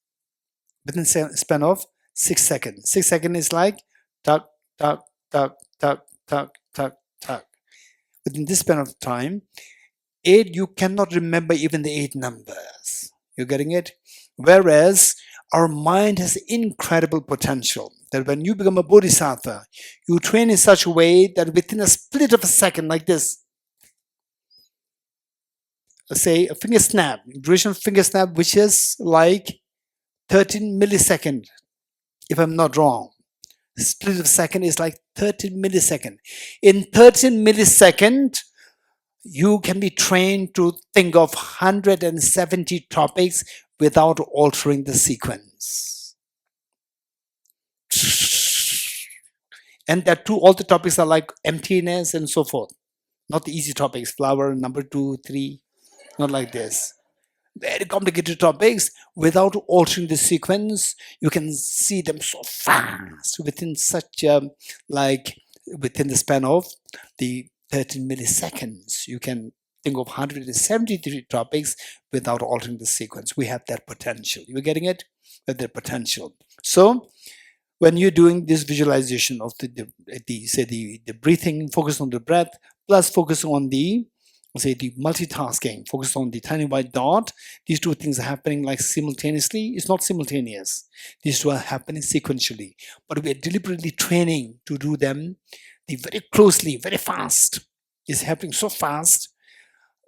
[SPEAKER 1] Within a span of 6 seconds. 6 seconds is like tuck, tuck, tuck, tuck, tuck, tuck, tuck. within this span of time, 8, you cannot remember even the 8 numbers. You're getting it? Whereas our mind has incredible potential that when you become a bodhisattva, you train in such a way that within a split of a second, like this, say a finger snap, duration of finger snap, which is like 13 millisecond, if I'm not wrong. Split of a second is like 13 millisecond. In 13 millisecond, you can be trained to think of 170 topics without altering the sequence. And that too, all the topics are like emptiness and so forth. Not the easy topics, flower, number 2, 3, not like this. Very complicated topics. Without altering the sequence, you can see them so fast within such within the span of the 13 milliseconds. You can think of 173 topics without altering the sequence. We have that potential. You're getting it? We have that potential. So when you're doing this visualization of the breathing, focus on the breath, plus focus on the multitasking, focus on the tiny white dot, these two things are happening like simultaneously. It's not simultaneous. These two are happening sequentially. But we are deliberately training to do them very closely, very fast. It's happening so fast.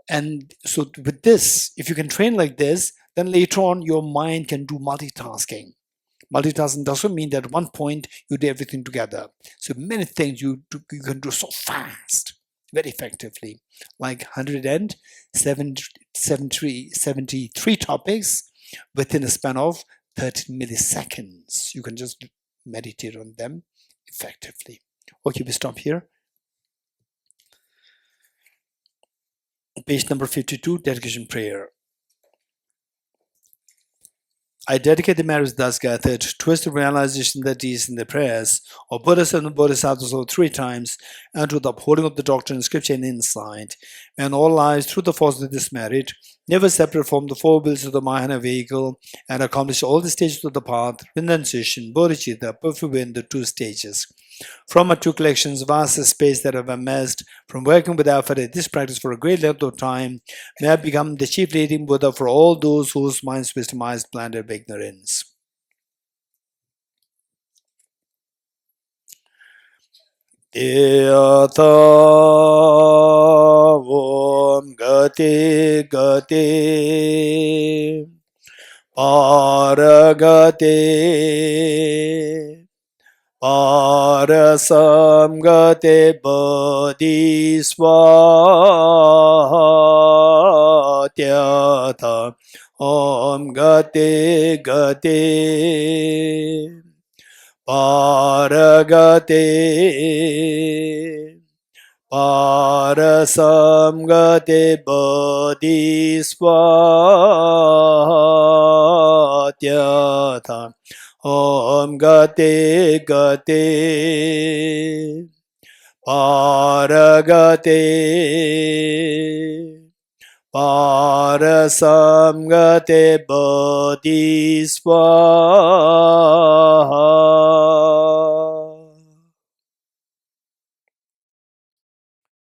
[SPEAKER 1] And so with this, if you can train like this, then later on your mind can do multitasking. Multitasking doesn't mean that at one point you do everything together. So many things you can do so fast, very effectively, like 173 topics within a span of 13 milliseconds. You can just meditate on them effectively. Okay, we stop here. Page number 52, dedication prayer. I dedicate the marriage thus gathered towards the realization that is in the prayers of Buddhas and Bodhisattvas all 3 times, and to the upholding of the doctrine, scripture, and insight, and all lives through the force of this merit, never separate from the 4 wheels of the Mahayana vehicle, and accomplish all the stages of the path, renunciation, bodhicitta, perfect in the 2 stages. From our 2 collections, vast space that have amassed from working with effort at this practice for a great length of time, may have become the chief leading Buddha for all those whose minds wisdomized blinded of ignorance. Om gati gati paragati Parasamgate bodhisvatyata Om gate gate paragate Parasamgate bodhisvatyata Om gate gate paragate Parasamgate bodhisvatyata